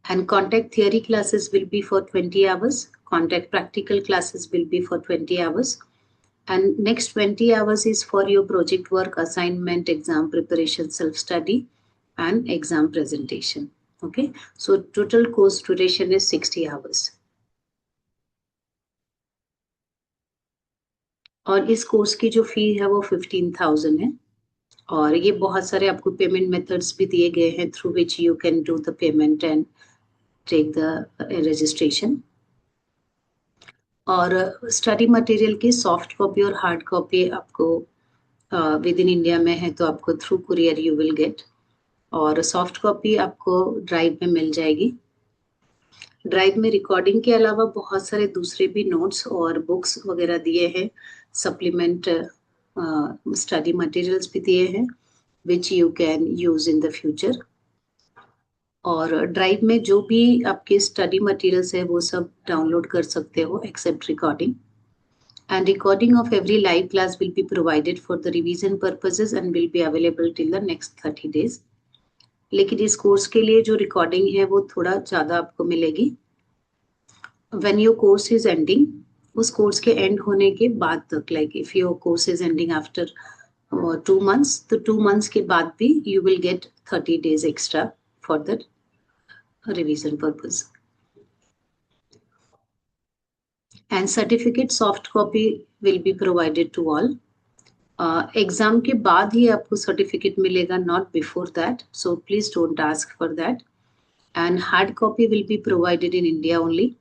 And contact theory classes will be for 20 hours. Contact practical classes will be for 20 hours. And next 20 hours is for your project work, assignment, exam preparation, self-study, and exam presentation. Okay. So total course duration is 60 hours. और इस course की जो फी है वो 15,000 है। और ये बहुत सारे आपको पेमेंट मेथड्स भी दिए गए हैं through which you can do the payment and take the registration. और स्टडी मटेरियल की सॉफ्ट कॉपी और हार्ड कॉपी आपको विद इन इंडिया में है तो आपको through courier you will get. और सॉफ्ट कॉपी आपको ड्राइव में मिल जाएगी। ड्राइव में रिकॉर्डिंग के अलावा बहुत सारे दूसरे भी नोट्स और बुक्स वगैरह दिए हैं, सप्लीमेंट स्टडी मटेरियल्स भी दिए हैं विच you can use in the future. और ड्राइव में जो भी आपके स्टडी मटेरियल्स है वो सब डाउनलोड कर सकते हो except recording. And recording of every live class will be provided for the revision purposes and will be available till the next 30 days। लेकिन इस कोर्स के लिए जो रिकॉर्डिंग है वो थोड़ा ज़्यादा आपको मिलेगी when your course is ending. उस कोर्स के एंड होने के बाद तक, like if your course is ending after 2 months, तो 2 months के बाद भी you will gate 30 days extra for the revision purpose. And certificate soft copy will be provided to all. Exam के बाद ही आपको certificate मिलेगा, not before that. So please don't ask for that. And hard copy will be provided in India only.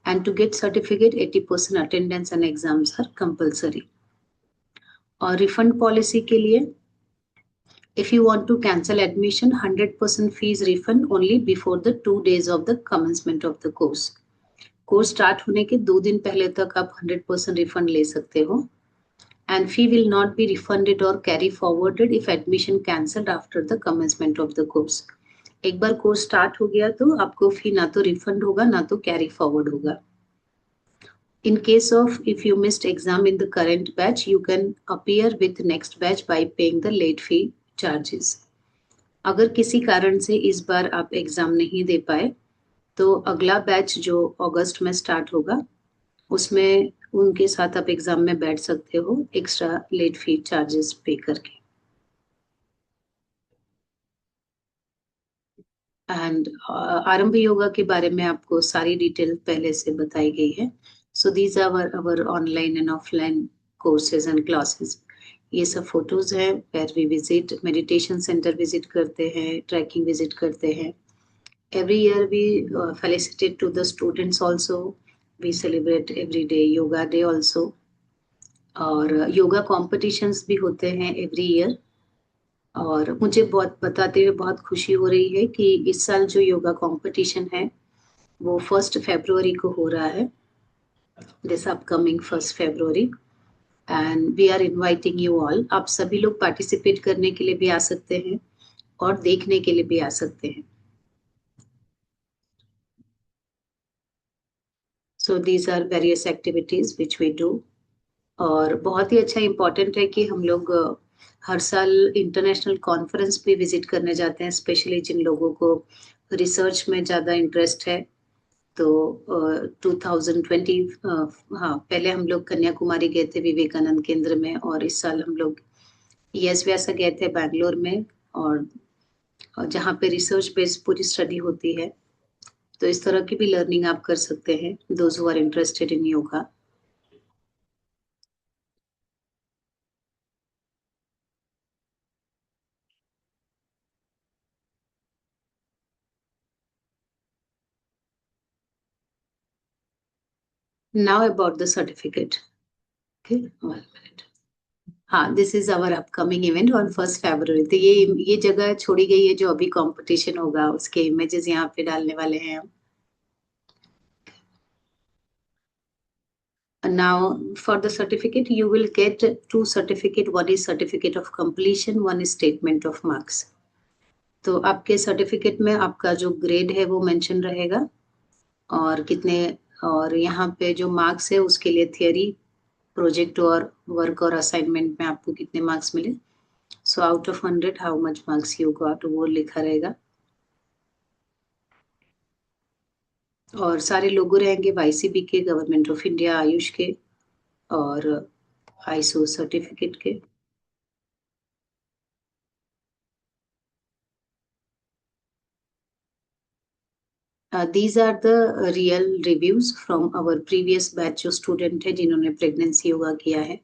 And to get certificate, 80% attendance and exams are compulsory. और refund policy के लिए, if you want to cancel admission, 100% fees refund only before the 2 days of the commencement of the course. Course start होने के 2 दिन पहले तक आप 100% refund ले सकते हो। And fee will not be refunded और carry forwarded if admission cancelled after the commencement of the course. एक बार कोर्स स्टार्ट हो गया तो आपको फी ना तो रिफंड होगा ना तो कैरी फॉरवर्ड होगा। In case of if you missed exam in the current batch, you can appear with next batch by paying the late fee charges. अगर किसी कारण से इस बार आप एग्जाम नहीं दे पाए तो अगला बैच जो अगस्त में स्टार्ट होगा उसमें उनके साथ आप एग्जाम में बैठ सकते हो एक्स्ट्रा लेट फी चार्जेस पे करके। एंड आरंभ योगा के बारे में आपको सारी डिटेल पहले से बताई गई है। So these are our online and offline courses and classes. ये सब फोटोज हैं where we visit, meditation centre visit करते हैं, ट्रैकिंग विजिट करते हैं। Every year we felicitate to the students also. We celebrate every day yoga day also. और yoga competitions भी होते हैं एवरी ईयर। और मुझे बहुत बताते हुए बहुत खुशी हो रही है कि इस साल जो योगा कंपटीशन है वो 1 फरवरी को हो रहा है। this upcoming 1st February. And we are inviting you all. आप सभी लोग participate करने के लिए भी आ सकते हैं और देखने के लिए भी आ सकते हैं. So these are various activities which we do. और बहुत ही अच्छा इम्पोर्टेंट है कि हम लोग हर साल इंटरनेशनल कॉन्फ्रेंस भी विजिट करने जाते हैं, स्पेशली जिन लोगों को रिसर्च में ज़्यादा इंटरेस्ट है. तो 2020 हाँ, पहले हम लोग कन्याकुमारी गए थे विवेकानंद केंद्र में, और इस साल हम लोग यस व्यासा गए थे बैंगलोर में, और जहाँ पे रिसर्च बेस्ड पूरी स्टडी होती है. तो इस तरह की भी लर्निंग आप कर सकते हैं, those who are interested in yoga. Now about the certificate. Okay, 1 minute. हाँ, this is our upcoming event on 1st February. तो ये जगह छोड़ी गई है जो अभी कंपटीशन होगा, उसके इमेजेस यहाँ पे डालने वाले हैं हम. Now for the certificate you will get 2 certificate. One is certificate of completion, one is statement of marks. तो आपके सर्टिफिकेट में आपका जो ग्रेड है वो मेंशन रहेगा, और कितने, और यहाँ पे जो मार्क्स है उसके लिए थियरी, प्रोजेक्ट और वर्क और असाइनमेंट में आपको कितने मार्क्स मिले. So out of 100 how much marks you got, वो लिखा रहेगा. और सारे लोगो रहेंगे वाईसीबी के, गवर्नमेंट ऑफ इंडिया, आयुष के और आईएसओ सर्टिफिकेट के. These are the real reviews from our previous batch जो स्टूडेंट है जिन्होंने प्रेगनेंसी योगा किया है.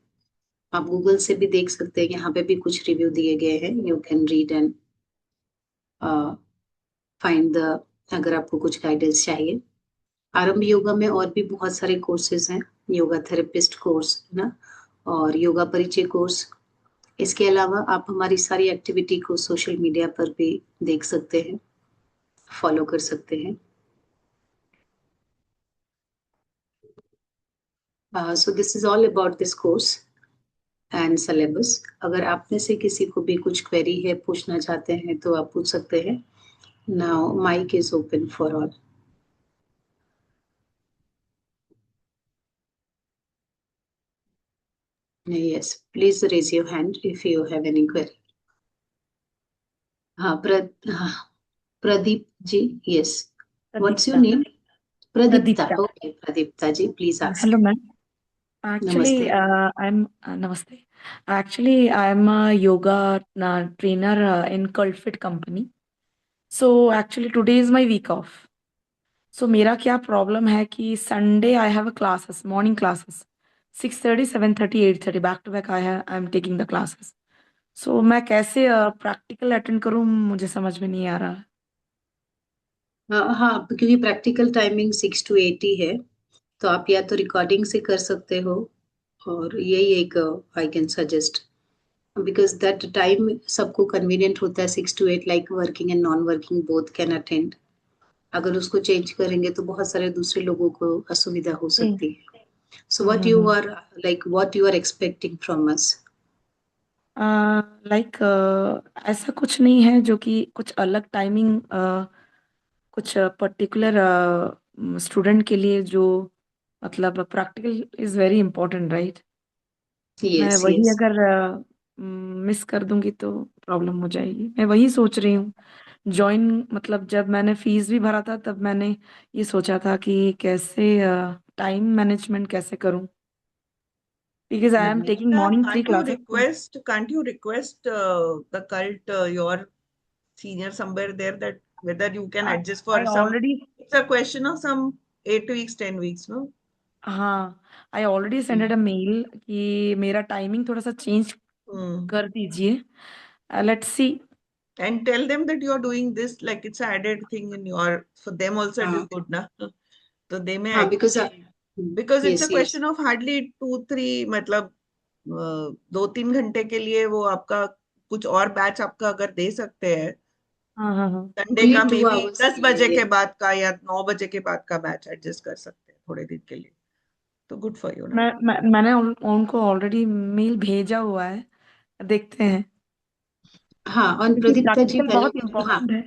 आप गूगल से भी देख सकते हैं, यहाँ पे भी कुछ रिव्यू दिए गए हैं. You can read and find the, अगर आपको कुछ गाइडेंस चाहिए. आरंभ योगा में और भी बहुत सारे कोर्सेज हैं, योगा थेरेपिस्ट कोर्स है ना, और योगा परिचय कोर्स. इसके अलावा आप हमारी सारी एक्टिविटी को सोशल मीडिया पर भी देख सकते हैं, फॉलो कर सकते हैं. So this is all about this course and syllabus. अगर आप में से किसी को भी कुछ क्वेरी है, पूछना चाहते हैं, तो आप पूछ सकते हैं. Now mic is open for all. Yes, please raise your hand if you have any query. हाँ, Pradeep ji, yes. What's your name? Pradipta. Pradipta. Okay, Pradipta ji, please ask. Hello, ma'am. Actually, Namaste. I'm Namaste. Actually, I'm a yoga trainer in CultFit company. So actually, today is my week off. So मेरा क्या problem है कि Sunday I have a classes, morning classes, 6:30, 7:30, 8:30 back to back. I'm taking the classes. So मैं कैसे practical attend करूँ, मुझे समझ में नहीं आ रहा. हाँ, क्योंकि प्रैक्टिकल टाइमिंग 6 to 8 ही है, तो आप या तो रिकॉर्डिंग से कर सकते हो, और यही एक I can suggest, because that time सबको कन्वीनियंट होता है. 6 to 8 like working and non working both can attend. अगर उसको चेंज करेंगे तो बहुत सारे दूसरे लोगों को असुविधा हो सकती है. So what you are like, what you are expecting from us? Like ऐसा कुछ नहीं है जो कि कुछ अलग टाइमिंग, कुछ पर्टिकुलर स्टूडेंट के लिए जो मतलब practical is very important, right? मैं यस वही यस. अगर मिस कर दूंगी तो प्रॉब्लम हो जाएगी. मैं वही सोच रही हूँ ज्वाइन, मतलब जब मैंने फीस भी भरा था तब मैंने ये सोचा था कि कैसे टाइम मैनेजमेंट कैसे करूँ, because I am taking morning 3 classes. Can't you request the cult, your senior somewhere there, that whether you can adjust for I some, already it's a question of some 8 weeks, 10 weeks, no? हाँ, I already सेंडेड a mail कि मेरा timing थोड़ा सा change कर दीजिए. Let's see. And tell them that you are doing this, like it's an added thing in your, for them also it is good, na? So they may हाँ, because actually, because it's a yes yes. question of hardly 2-3, मतलब 2-3 घंटे के लिए वो आपका कुछ और batch आपका अगर दे सकते हैं हाँ हाँ हाँ. संडे Only का, 2 मे बी hours 10 के बजे लिए. के बाद का या 9 बजे के बाद का बैच एडजस्ट कर सकते हैं थोड़े दिन के लिए. तो गुड फॉर यू ना। मैंने उनको ऑलरेडी मेल भेजा हुआ है, देखते हैं, हाँ, और क्योंकि प्रदीप्ता जी प्रैक्टिकल पहले बहुत हाँ, इम्पोर्टेंट है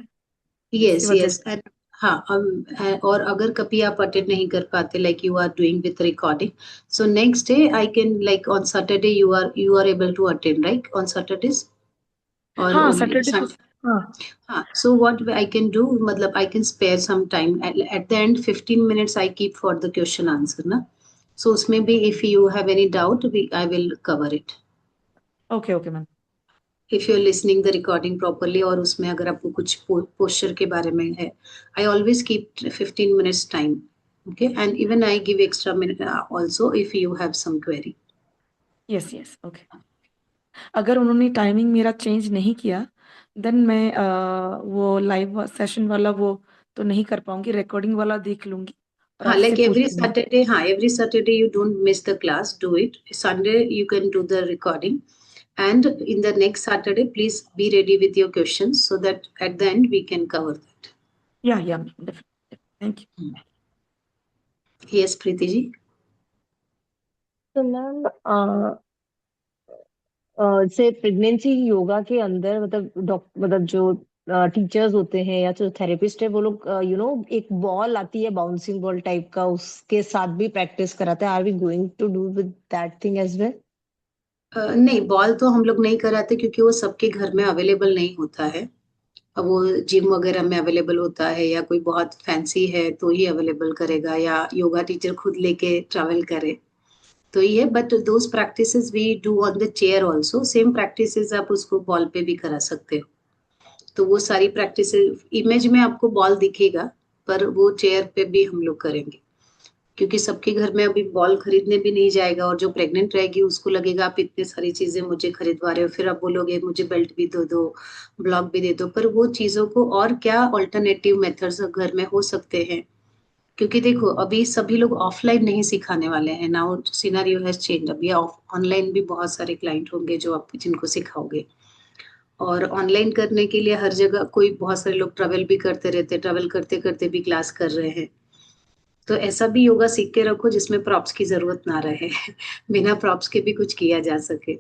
इसी यस वजह यस से। एंड हाँ और अगर कभी आप अटेंड नहीं कर पाते like you are doing with recording, so next day I can like on Saturday you are able to attend right on Saturdays और हाँ, ओनली सैटरडे को। संडे? हाँ, हाँ, so what I can do, मतलब I can spare some time at the end 15 minutes I keep for the question answer ना, so उसमें भी if you have any doubt I will cover it okay okay ma'am. if you're listening the recording properly, और उसमें अगर आपको कुछ posture के बारे में है I always keep 15 minutes time, okay, and even I give extra minute also if you have some query. Yes yes okay. अगर उन्होंने टाइमिंग मेरा चेंज नहीं किया देन मैं वो लाइव सेशन वाला वो तो नहीं कर पाऊंगी, रिकॉर्डिंग वाला देख लूंगी और हाँ, आपसे like पूछ every लूंगी। Saturday, हाँ, every Saturday you don't miss the class, do it. Sunday you can do the recording, and in the next Saturday, please be ready with your questions so that at the end we can cover that. या definitely, thank you. Yes, Preeti ji. तो ma'am से pregnancy yoga के अंदर मतलब मतलब जो teachers होते हैं या जो थेरेपिस्ट है वो लोग एक बॉल आती है बाउंसिंग बॉल टाइप का, उसके साथ भी प्रैक्टिस कराते हैं। Are we going to do with that thing as well? नहीं, बॉल तो हम लोग नहीं कराते क्योंकि वो सबके घर में अवेलेबल नहीं होता है। अब वो जिम वगैरह में अवेलेबल होता है या कोई बहुत फैंसी है तो ही अवेलेबल करेगा या योगा टीचर खुद लेके ट्रैवल करे तो ये, but those practices we do on the chair also, same practices आप उसको बॉल पे भी करा सकते हो। तो वो सारी प्रैक्टिस इमेज में आपको बॉल दिखेगा पर वो चेयर पे भी हम लोग करेंगे क्योंकि सबके घर में अभी बॉल खरीदने भी नहीं जाएगा और जो प्रेग्नेंट रहेगी उसको लगेगा आप इतने सारी चीजें मुझे खरीदवा रहे हो, फिर आप बोलोगे मुझे बेल्ट भी दे दो, ब्लॉक भी दे दो, पर वो चीजों को और क्या ऑल्टरनेटिव मेथड्स घर में हो सकते हैं क्योंकि देखो अभी सभी लोग ऑफलाइन नहीं सिखाने वाले हैं, नाउ सिनेरियो हैज चेंज, अभी ऑनलाइन भी बहुत सारे क्लाइंट होंगे जो आप जिनको सिखाओगे और ऑनलाइन करने के लिए हर जगह कोई बहुत सारे लोग ट्रैवल भी करते रहते हैं, ट्रैवल करते करते भी क्लास कर रहे हैं। तो ऐसा भी योगा सीख के रखो जिसमें प्रॉप्स की जरूरत ना रहे बिना प्रॉप्स के भी कुछ किया जा सके।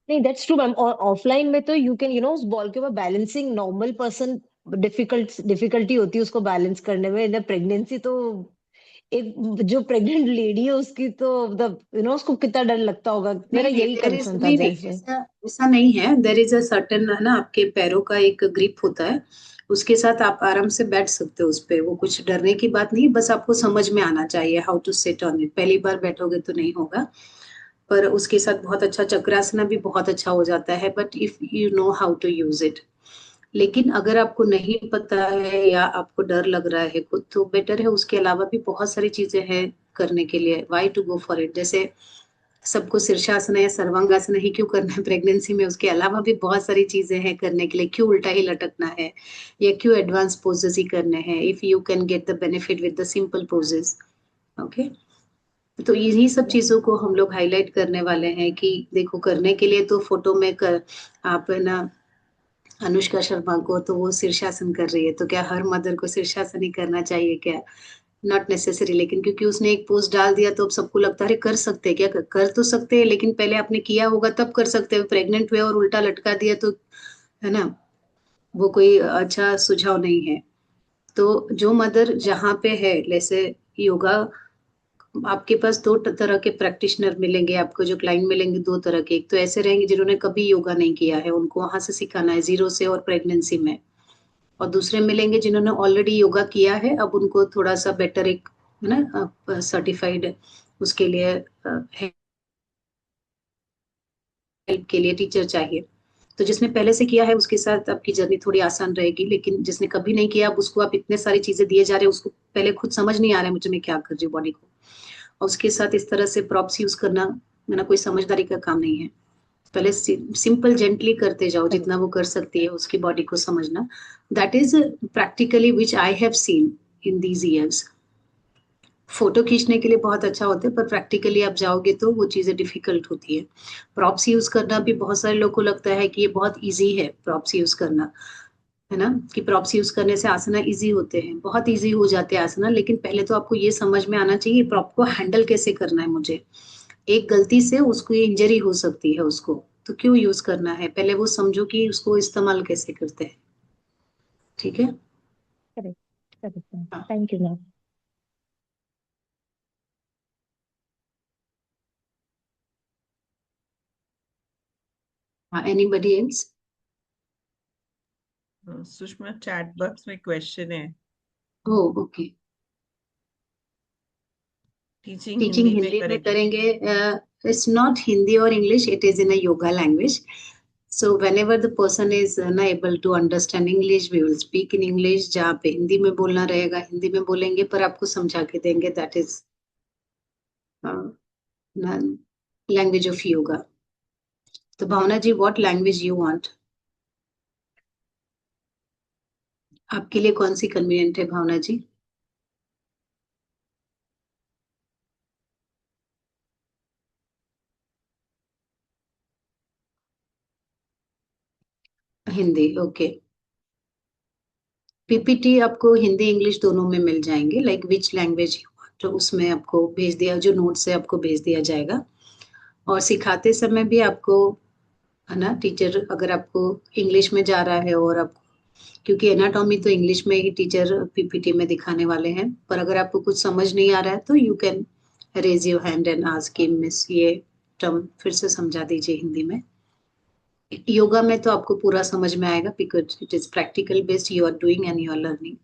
नहीं, दैट्स ट्रू मैम। और ऑफलाइन में तो यू कैन उस बॉल के ऊपर बैलेंसिंग नॉर्मल पर्सन डिफिकल्टी होती है उसको बैलेंस करने में। इन प्रेगनेंसी तो एक जो प्रेग्नेंट लेडी है उसकी तो मतलब उसको कितना डर लगता होगा। मेरा नहीं नहीं, यही देर इज कंसर्न था नहीं नहीं, जैसे। ऐसा ऐसा नहीं है, देर इज अ सर्टेन है ना, आपके पैरों का एक ग्रिप होता है, उसके साथ आप आराम से बैठ सकते हो उस पे, वो कुछ डरने की बात नहीं, बस आपको समझ में आना चाहिए how to sit on it, पहली बार बैठोगे तो नहीं होगा, पर उसके साथ बहुत अच्छा चक्रासना भी बहुत अच्छा हो जाता है, but if you know how to use it. लेकिन अगर आपको नहीं पता है या आपको डर लग रहा है खुद, तो बेटर है, उसके अलावा भी बहुत सारी चीजें हैं करने के लिए, why to go for it. जैसे सबको शीर्षासन या सर्वांगासन ही क्यों करना है प्रेगनेंसी में, उसके अलावा भी बहुत सारी चीजें हैं करने के लिए, क्यों उल्टा ही लटकना है या क्यों एडवांस पोजेस ही करने हैं, if you can get the benefit with the simple poses. Okay, तो यही सब चीजों को हम लोग हाईलाइट करने वाले हैं कि देखो करने के लिए तो फोटो में कर आप है ना, अनुष्का शर्मा को तो वो शीर्षासन कर रही है, तो क्या हर मदर को शीर्षासन ही करना चाहिए क्या? नॉट नेसेसरी, लेकिन क्योंकि उसने एक पोस्ट डाल दिया तो अब सबको लगता है अरे कर सकते हैं क्या, कर तो सकते हैं लेकिन पहले आपने किया होगा तब कर सकते हैं, प्रेग्नेंट हुए और उल्टा लटका दिया तो है ना, वो कोई अच्छा सुझाव नहीं है। तो जो मदर जहाँ पे है, जैसे योगा, आपके पास दो तरह के प्रैक्टिशनर मिलेंगे आपको, जो क्लाइंट मिलेंगे दो तरह के, एक तो ऐसे रहेंगे जिन्होंने कभी योगा नहीं किया है, उनको वहां से सिखाना है जीरो से और प्रेगनेंसी में, और दूसरे मिलेंगे जिन्होंने ऑलरेडी योगा किया है, अब उनको थोड़ा सा बेटर एक है ना सर्टिफाइड उसके लिए हेल्प के लिए टीचर चाहिए। तो जिसने पहले से किया है उसके साथ आपकी जर्नी थोड़ी आसान रहेगी, लेकिन जिसने कभी नहीं किया अब उसको आप इतने सारी चीजें दिए जा रहे हैं, उसको पहले खुद समझ नहीं आ रहा है मुझे मैं क्या कर रही हूँ बॉडी को, और उसके साथ इस तरह से प्रॉप्स यूज करना मेरा कोई समझदारी का काम नहीं है। पहले सिंपल जेंटली करते जाओ जितना वो कर सकती है, उसकी बॉडी को समझना, that is practically which I have seen in these years. Photo खींचने के लिए बहुत अच्छा होता है पर प्रैक्टिकली आप जाओगे तो वो चीजें डिफिकल्ट होती है। प्रॉप्स यूज करना भी बहुत सारे लोगों को लगता है कि ये बहुत इजी है प्रॉप्स यूज करना, है ना, कि प्रॉप्स यूज करने से आसना इजी होते हैं, बहुत इजी हो जाते हैं आसना, लेकिन पहले तो आपको ये समझ में आना चाहिए प्रॉप को हैंडल कैसे करना है मुझे। एक गलती से उसको ये इंजरी हो सकती है उसको, तो क्यों यूज करना है, पहले वो समझो कि उसको इस्तेमाल कैसे करते हैं। ठीक है। करेक्ट, करेक्ट मैम, हाँ, थैंक यू मैम। हाँ, anybody else? Sushma, chat box में क्वेश्चन है, ओ ओके। टीचिंग टीचिंग हिंदी में हिंदी में करेंगे? करेंगे। इट्स नॉट हिंदी और English, it is in a yoga language. So whenever the person is not able to understand English, we will speak in English. जहाँ पे हिंदी में बोलना रहेगा हिंदी में बोलेंगे, पर आपको समझा के देंगे. That is language of yoga. तो भावना जी, what language you want? आपके लिए कौन सी कन्वीनियंट है भावना जी? हिंदी, ओके. पीपीटी आपको हिंदी इंग्लिश दोनों में मिल जाएंगे. Like which language you want, तो उसमें आपको भेज दिया, जो नोट्स है आपको भेज दिया जाएगा. और सिखाते समय भी आपको, है ना, टीचर अगर आपको इंग्लिश में जा रहा है और आपको, क्योंकि एनाटॉमी तो इंग्लिश में ही टीचर पीपीटी में दिखाने वाले हैं, पर अगर आपको कुछ समझ नहीं आ रहा है तो you can raise your hand and ask him, miss ये टर्म फिर से समझा दीजिए हिंदी में. योगा में तो आपको पूरा समझ में आएगा, because it is practical based, you are doing and you are learning.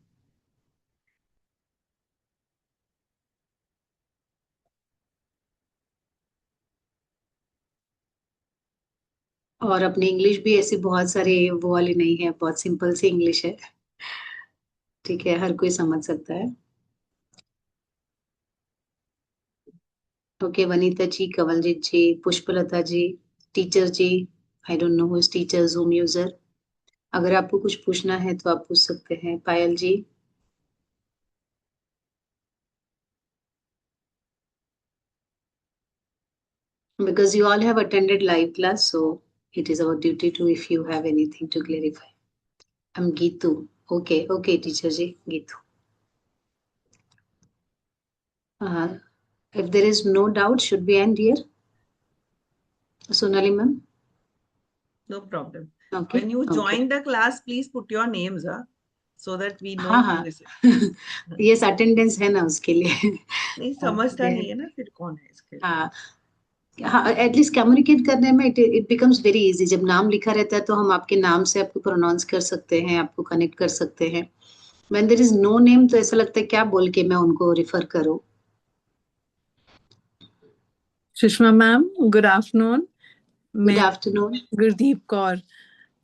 और अपनी इंग्लिश भी ऐसी बहुत सारी वो वाली नहीं है, बहुत सिंपल सी इंग्लिश है. ठीक है, हर कोई समझ सकता है. Okay, Vanita ji, Kawaljeet ji, Pushpalata ji, teacher ji. I don't know who is teacher Zoom user. अगर आपको कुछ पूछना है तो आप पूछ सकते हैं. पायल जी. Because you all have attended live class, so it is our duty to, if you have anything to clarify. I'm Geetu. Okay, okay, teacher ji, Geetu. If there is no doubt, should we end here? Sonali ma'am? No problem. Okay, When you okay. join the class, please put your names, so that we know हाँ who हाँ. is it. Yes, attendance है ना उसके लिए. नहीं समझता नहीं है ना फिर कौन है इसके लिए. हाँ हाँ, एटलीस्ट कम्युनिकेट करने में इट बिकम्स वेरी इजी. जब नाम लिखा रहता है तो हम आपके नाम से आपको प्रोनाउंस कर सकते हैं, आपको कनेक्ट कर सकते हैं. When there is no name तो ऐसा लगता है क्या बोल के मैं उनको रिफर करूं. Sushma ma'am, good afternoon. Good मैं afternoon. Gurdeep Kaur.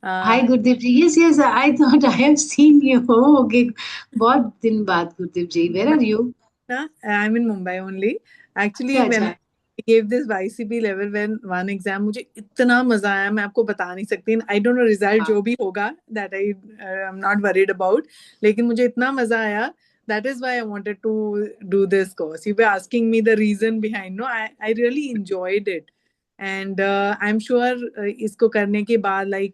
Hi Gurdeep ji. Yes yes, I thought I have seen you. Okay, बहुत दिन बाद. Gurdeep ji, where are you? I am in Mumbai only. Actually अच्छा व्हेन अच्छा. I give this YCP level one one exam, मुझे इतना मजा आया, मैं आपको बता नहीं सकती. आई डोंट नो रिजल्ट जो भी होगा, that I am not worried about, लेकिन मुझे इतना मजा आया. That is why I wanted to do this course. You were asking me the reason behind. No, I really enjoyed it, and I'm sure इसको करने के बाद, like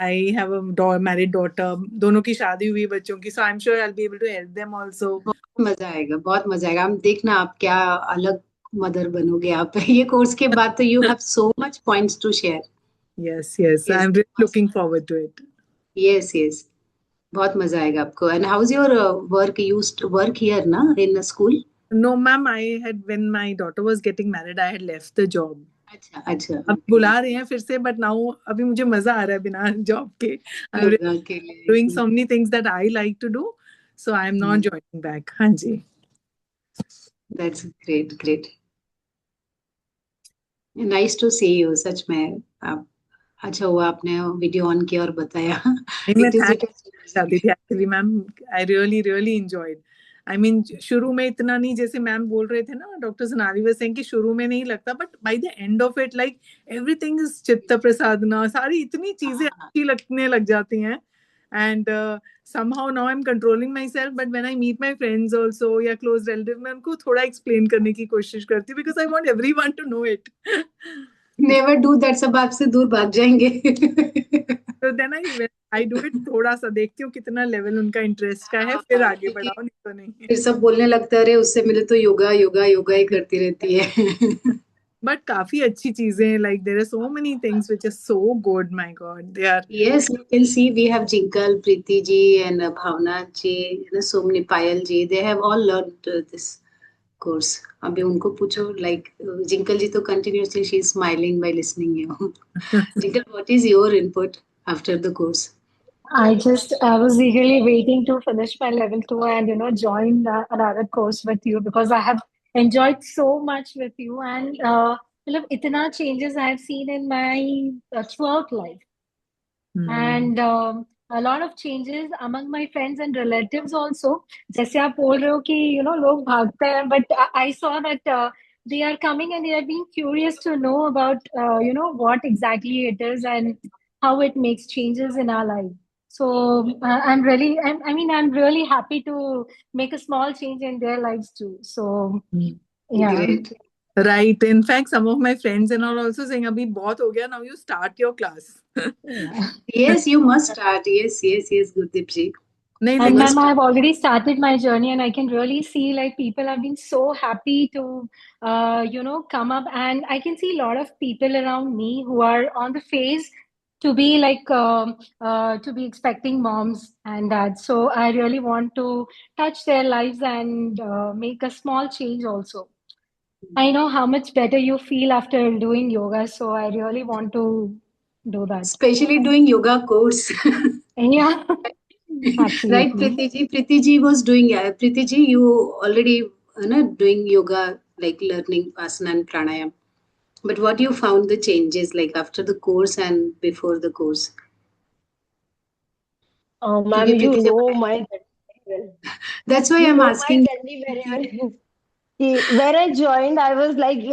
I have a married daughter, दोनों की शादी हुई बच्चों की, so I'm sure I'll be able to help them also. बहुत मजा आएगा, बहुत मजा आएगा. हम देखना आप क्या अलग मदर बनोगे आप. ये कोर्स के बाद तो you have so much points to share. Yes, yes, yes. I'm really looking forward to it. Yes yes, बहुत मजा आएगा आपको. And how is your work? You work here ना in school? No, ma'am, when my daughter was getting married, I had left the job. अच्छा अच्छा. अब बुला रहे हैं फिर से, but now अभी मुझे मजा आ रहा है बिना जॉब के. I'm really योगा के लिए doing so many things that I like to do, so I'm not joining back. हाँ जी. That's great great. Nice to see you. सच में आप, अच्छा हुआ आपने वीडियो ऑन किया और बताया. मैं इट इज चाहती थी actually ma'am. I really really enjoyed. I mean शुरू में इतना नहीं, जैसे मैम बोल रहे थे ना, डॉक्टर सोनाली वाज सेइंग कि शुरू में नहीं लगता, but by the end of it, like everything is चित्त प्रसादना, सारी इतनी चीजें अच्छी लगने लग जाती हैं. And somehow now I'm controlling myself, but when I meet my friends also या close relative, मैं उनको थोड़ा explain करने की कोशिश करती हूँ, because I want everyone to know it. Never do that. सब आपसे दूर भाग जाएंगे. So then when I do it थोड़ा सा, देखती हूँ कितना लेवल उनका इंटरेस्ट का है, फिर आगे क्योंकि बढ़ाओ, नहीं तो नहीं. फिर सब बोलने लगता है, अरे उससे मिले तो योगा योगा योगा ही करती रहती है. But काफी अच्छी चीजें, like there are so many things which are so good, my God, they are. Yes, you can see we have Jinkal, Preeti ji, and Bhavna ji, so many Payal ji. They have all learned this course. अभी उनको पूछो, like Jinkal ji तो continuously she is smiling by listening you. Jinkal, what is your input after the course? I was eagerly waiting to finish my level 2 and, join another course with you because I have enjoyed so much with you and, मतलब इतना changes I have seen in my throughout life. And a lot of changes among my friends and relatives also. जैसे आप बोल रहे हो कि लोग भागते हैं, but I saw that they are coming and they are being curious to know about what exactly it is and how it makes changes in our life. So I'm really happy to make a small change in their lives too. So yeah. Great. Right. In fact, some of my friends and all also saying, "Abhi बहुत हो गया, now you start your class." Yeah. Yes, you must start. Yes, Gurdeep ji. नहीं And लेकिन ma'am, I have already started my journey, and I can really see like people have been so happy to, come up. And I can see a lot of people around me who are on the phase to be like, to be expecting moms and dads. So I really want to touch their lives and make a small change also. I know how much better you feel after doing yoga, so I really want to do that. Especially doing yoga course. Yeah, Right, absolutely. Preeti ji. Preeti ji was doing, Preeti ji, you already doing yoga, like learning asana and pranayam. But what you found the changes like after the course and before the course? Ma'am, क्योंकि you Preeti ji know बताए, my journey very well. that's why You I'm know my asking. journey very well. When I joined, I was like,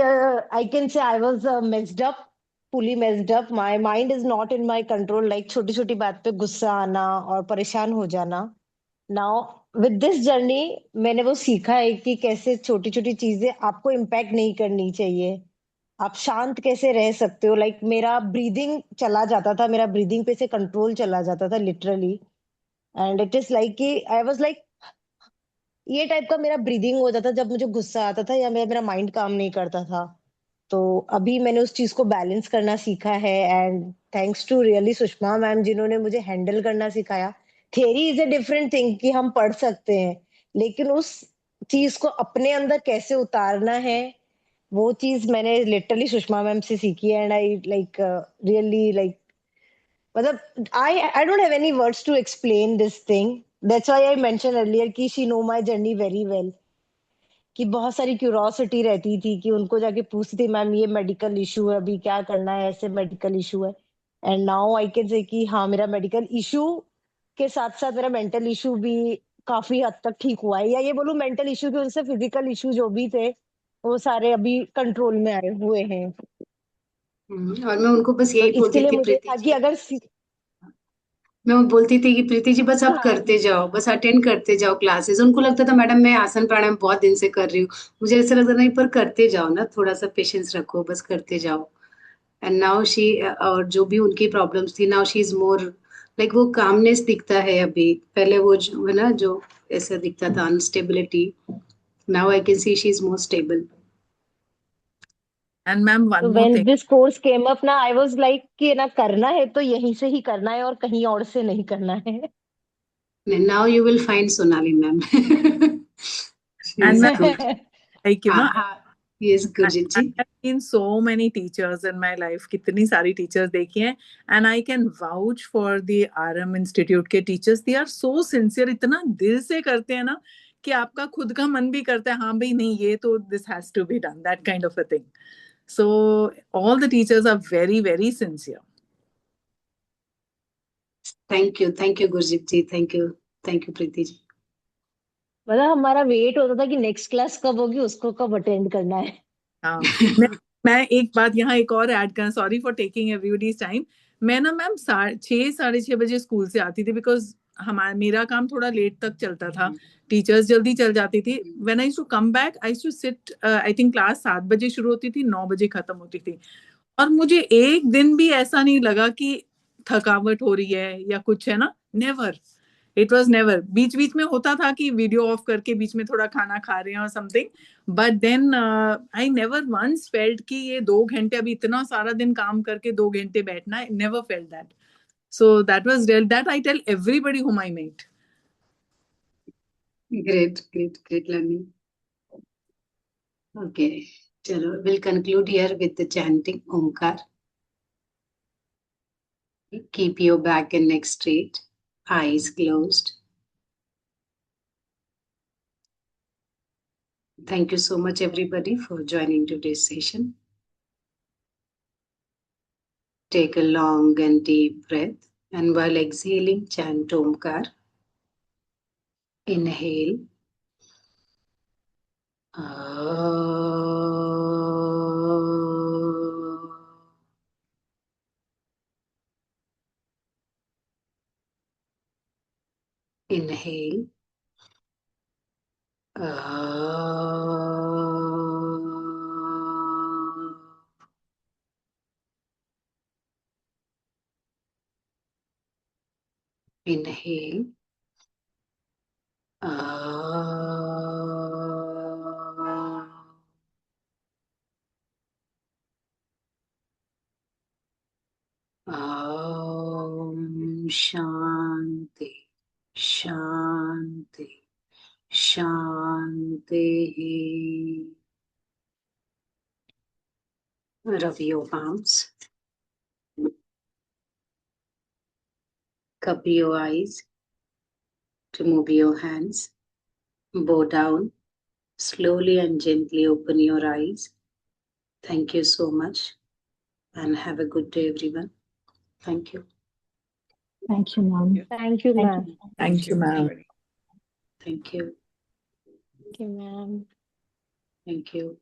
I can say I was messed up, fully messed up. My mind is not in my control. Like छोटी छोटी बात पे गुस्सा आना और परेशान हो जाना. Now with this journey, मैंने वो सीखा है कि कैसे छोटी छोटी चीजें आपको इम्पैक्ट नहीं करनी चाहिए. आप शांत कैसे रह सकते हो. लाइक मेरा ब्रीदिंग चला जाता था, मेरा ब्रीदिंग पे से कंट्रोल चला जाता था literally. And it is like कि आई वाज लाइक ये टाइप का मेरा ब्रीदिंग हो जाता जब मुझे गुस्सा आता था या मेरा माइंड काम नहीं करता था. तो अभी मैंने उस चीज को बैलेंस करना सीखा है and thanks to really Sushma ma'am जिन्होंने मुझे हैंडल करना सिखाया. Theory is a different thing कि हम पढ़ सकते हैं, लेकिन उस चीज को अपने अंदर कैसे उतारना है वो चीज मैंने लिटरली सुषमा मैम से सीखी है. And I like really like मतलब I don't have any words to explain this thing. That's why I mentioned earlier कि she know my journey very well. कि बहुत सारी क्यूरोसिटी रहती थी कि उनको जाके पूछती थी मैम ये मेडिकल इशू है अभी क्या करना है, ऐसे मेडिकल इशू है. And now I can say कि हाँ मेरा मेडिकल इशू के साथ साथ मेरा मेंटल इशू भी काफी हद तक ठीक हुआ है. या ये बोलूं मेंटल इशू के उनसे फिजिकल इशू जो भी थे वो सारे अभी कंट्रोल में आए हुए हैं. और मैं उनको बस तो यही इसके बोलती लिए थी मुझे प्रीति था कि जी, अगर मैं बोलती थी कि प्रीति जी बस आप हाँ करते जाओ, बस अटेंड करते जाओ क्लासेस. उनको लगता था मैडम मैं आसन प्राणायाम बहुत दिन से कर रही हूँ, मुझे ऐसा लगता नहीं, पर करते जाओ ना, थोड़ा सा पेशेंस रखो, बस करते जाओ. एंड नाउ शी, और जो भी उनकी प्रॉब्लम्स थी, now she is more like वो कामनेस दिखता है अभी. पहले वो जो है ना जो ऐसा दिखता था instability, now I can see she is more stable. and ma'am, तो one more when thing. This course came up ना आई वाज लाइक कि ना करना है तो यहीं से ही करना है और कहीं और से नहीं करना है. Now you will find Sonali ma'am. She And is ma'am, good. like you हाँ know, हाँ, yes Gurjeet I ji. have seen so many teachers in my life. कितनी सारी teachers देखी हैं, and I can vouch for the RM Institute के teachers. They are so sincere, इतना दिल से करते हैं ना कि आपका खुद का मन भी करता है हाँ भाई नहीं ये तो this has to be done, that kind of a thing. So all the teachers are very very sincere. Thank you Gurjeet ji, thank you Preeti ji. मतलब हमारा वेट होता था कि नेक्स्ट क्लास कब होगी, उसको कब अटेंड करना है. हाँ मैं एक बात यहाँ एक और ऐड करना, sorry for taking everybody's time. मैं ना मैम 6:30 बजे स्कूल से आती थी बिकॉज मेरा काम थोड़ा लेट तक चलता था, टीचर्स जल्दी चल जाती थी. When I used to come back I used to sit, I think class 7 बजे शुरू होती थी, 9 बजे खत्म होती थी. और मुझे एक दिन भी ऐसा नहीं लगा कि थकावट हो रही है या कुछ है ना, नेवर, इट वॉज नेवर। बीच बीच में होता था कि वीडियो ऑफ करके बीच में थोड़ा खाना खा रहे हैं और something, but then I never once felt कि ये 2 घंटे, अभी इतना सारा दिन काम करके 2 घंटे बैठना, I never felt that. So that was real, that I tell everybody whom I meet. Great learning. Okay, chalo, we'll conclude here with the chanting Omkar. Keep your back and neck straight, eyes closed. Thank you so much, everybody, for joining today's session. Take a long and deep breath, and while exhaling, chant Omkar. Inhale. Inhale. Inhale. Shanti, Shanti, Shanti. Rub your palms. Cup your eyes. Remove your hands. Bow down. Slowly and gently open your eyes. Thank you so much and have a good day, everyone. Thank you. Thank you, ma'am. Thank you, ma'am. Thank you, ma'am. everybody. Thank you. Thank you, ma'am. Thank you.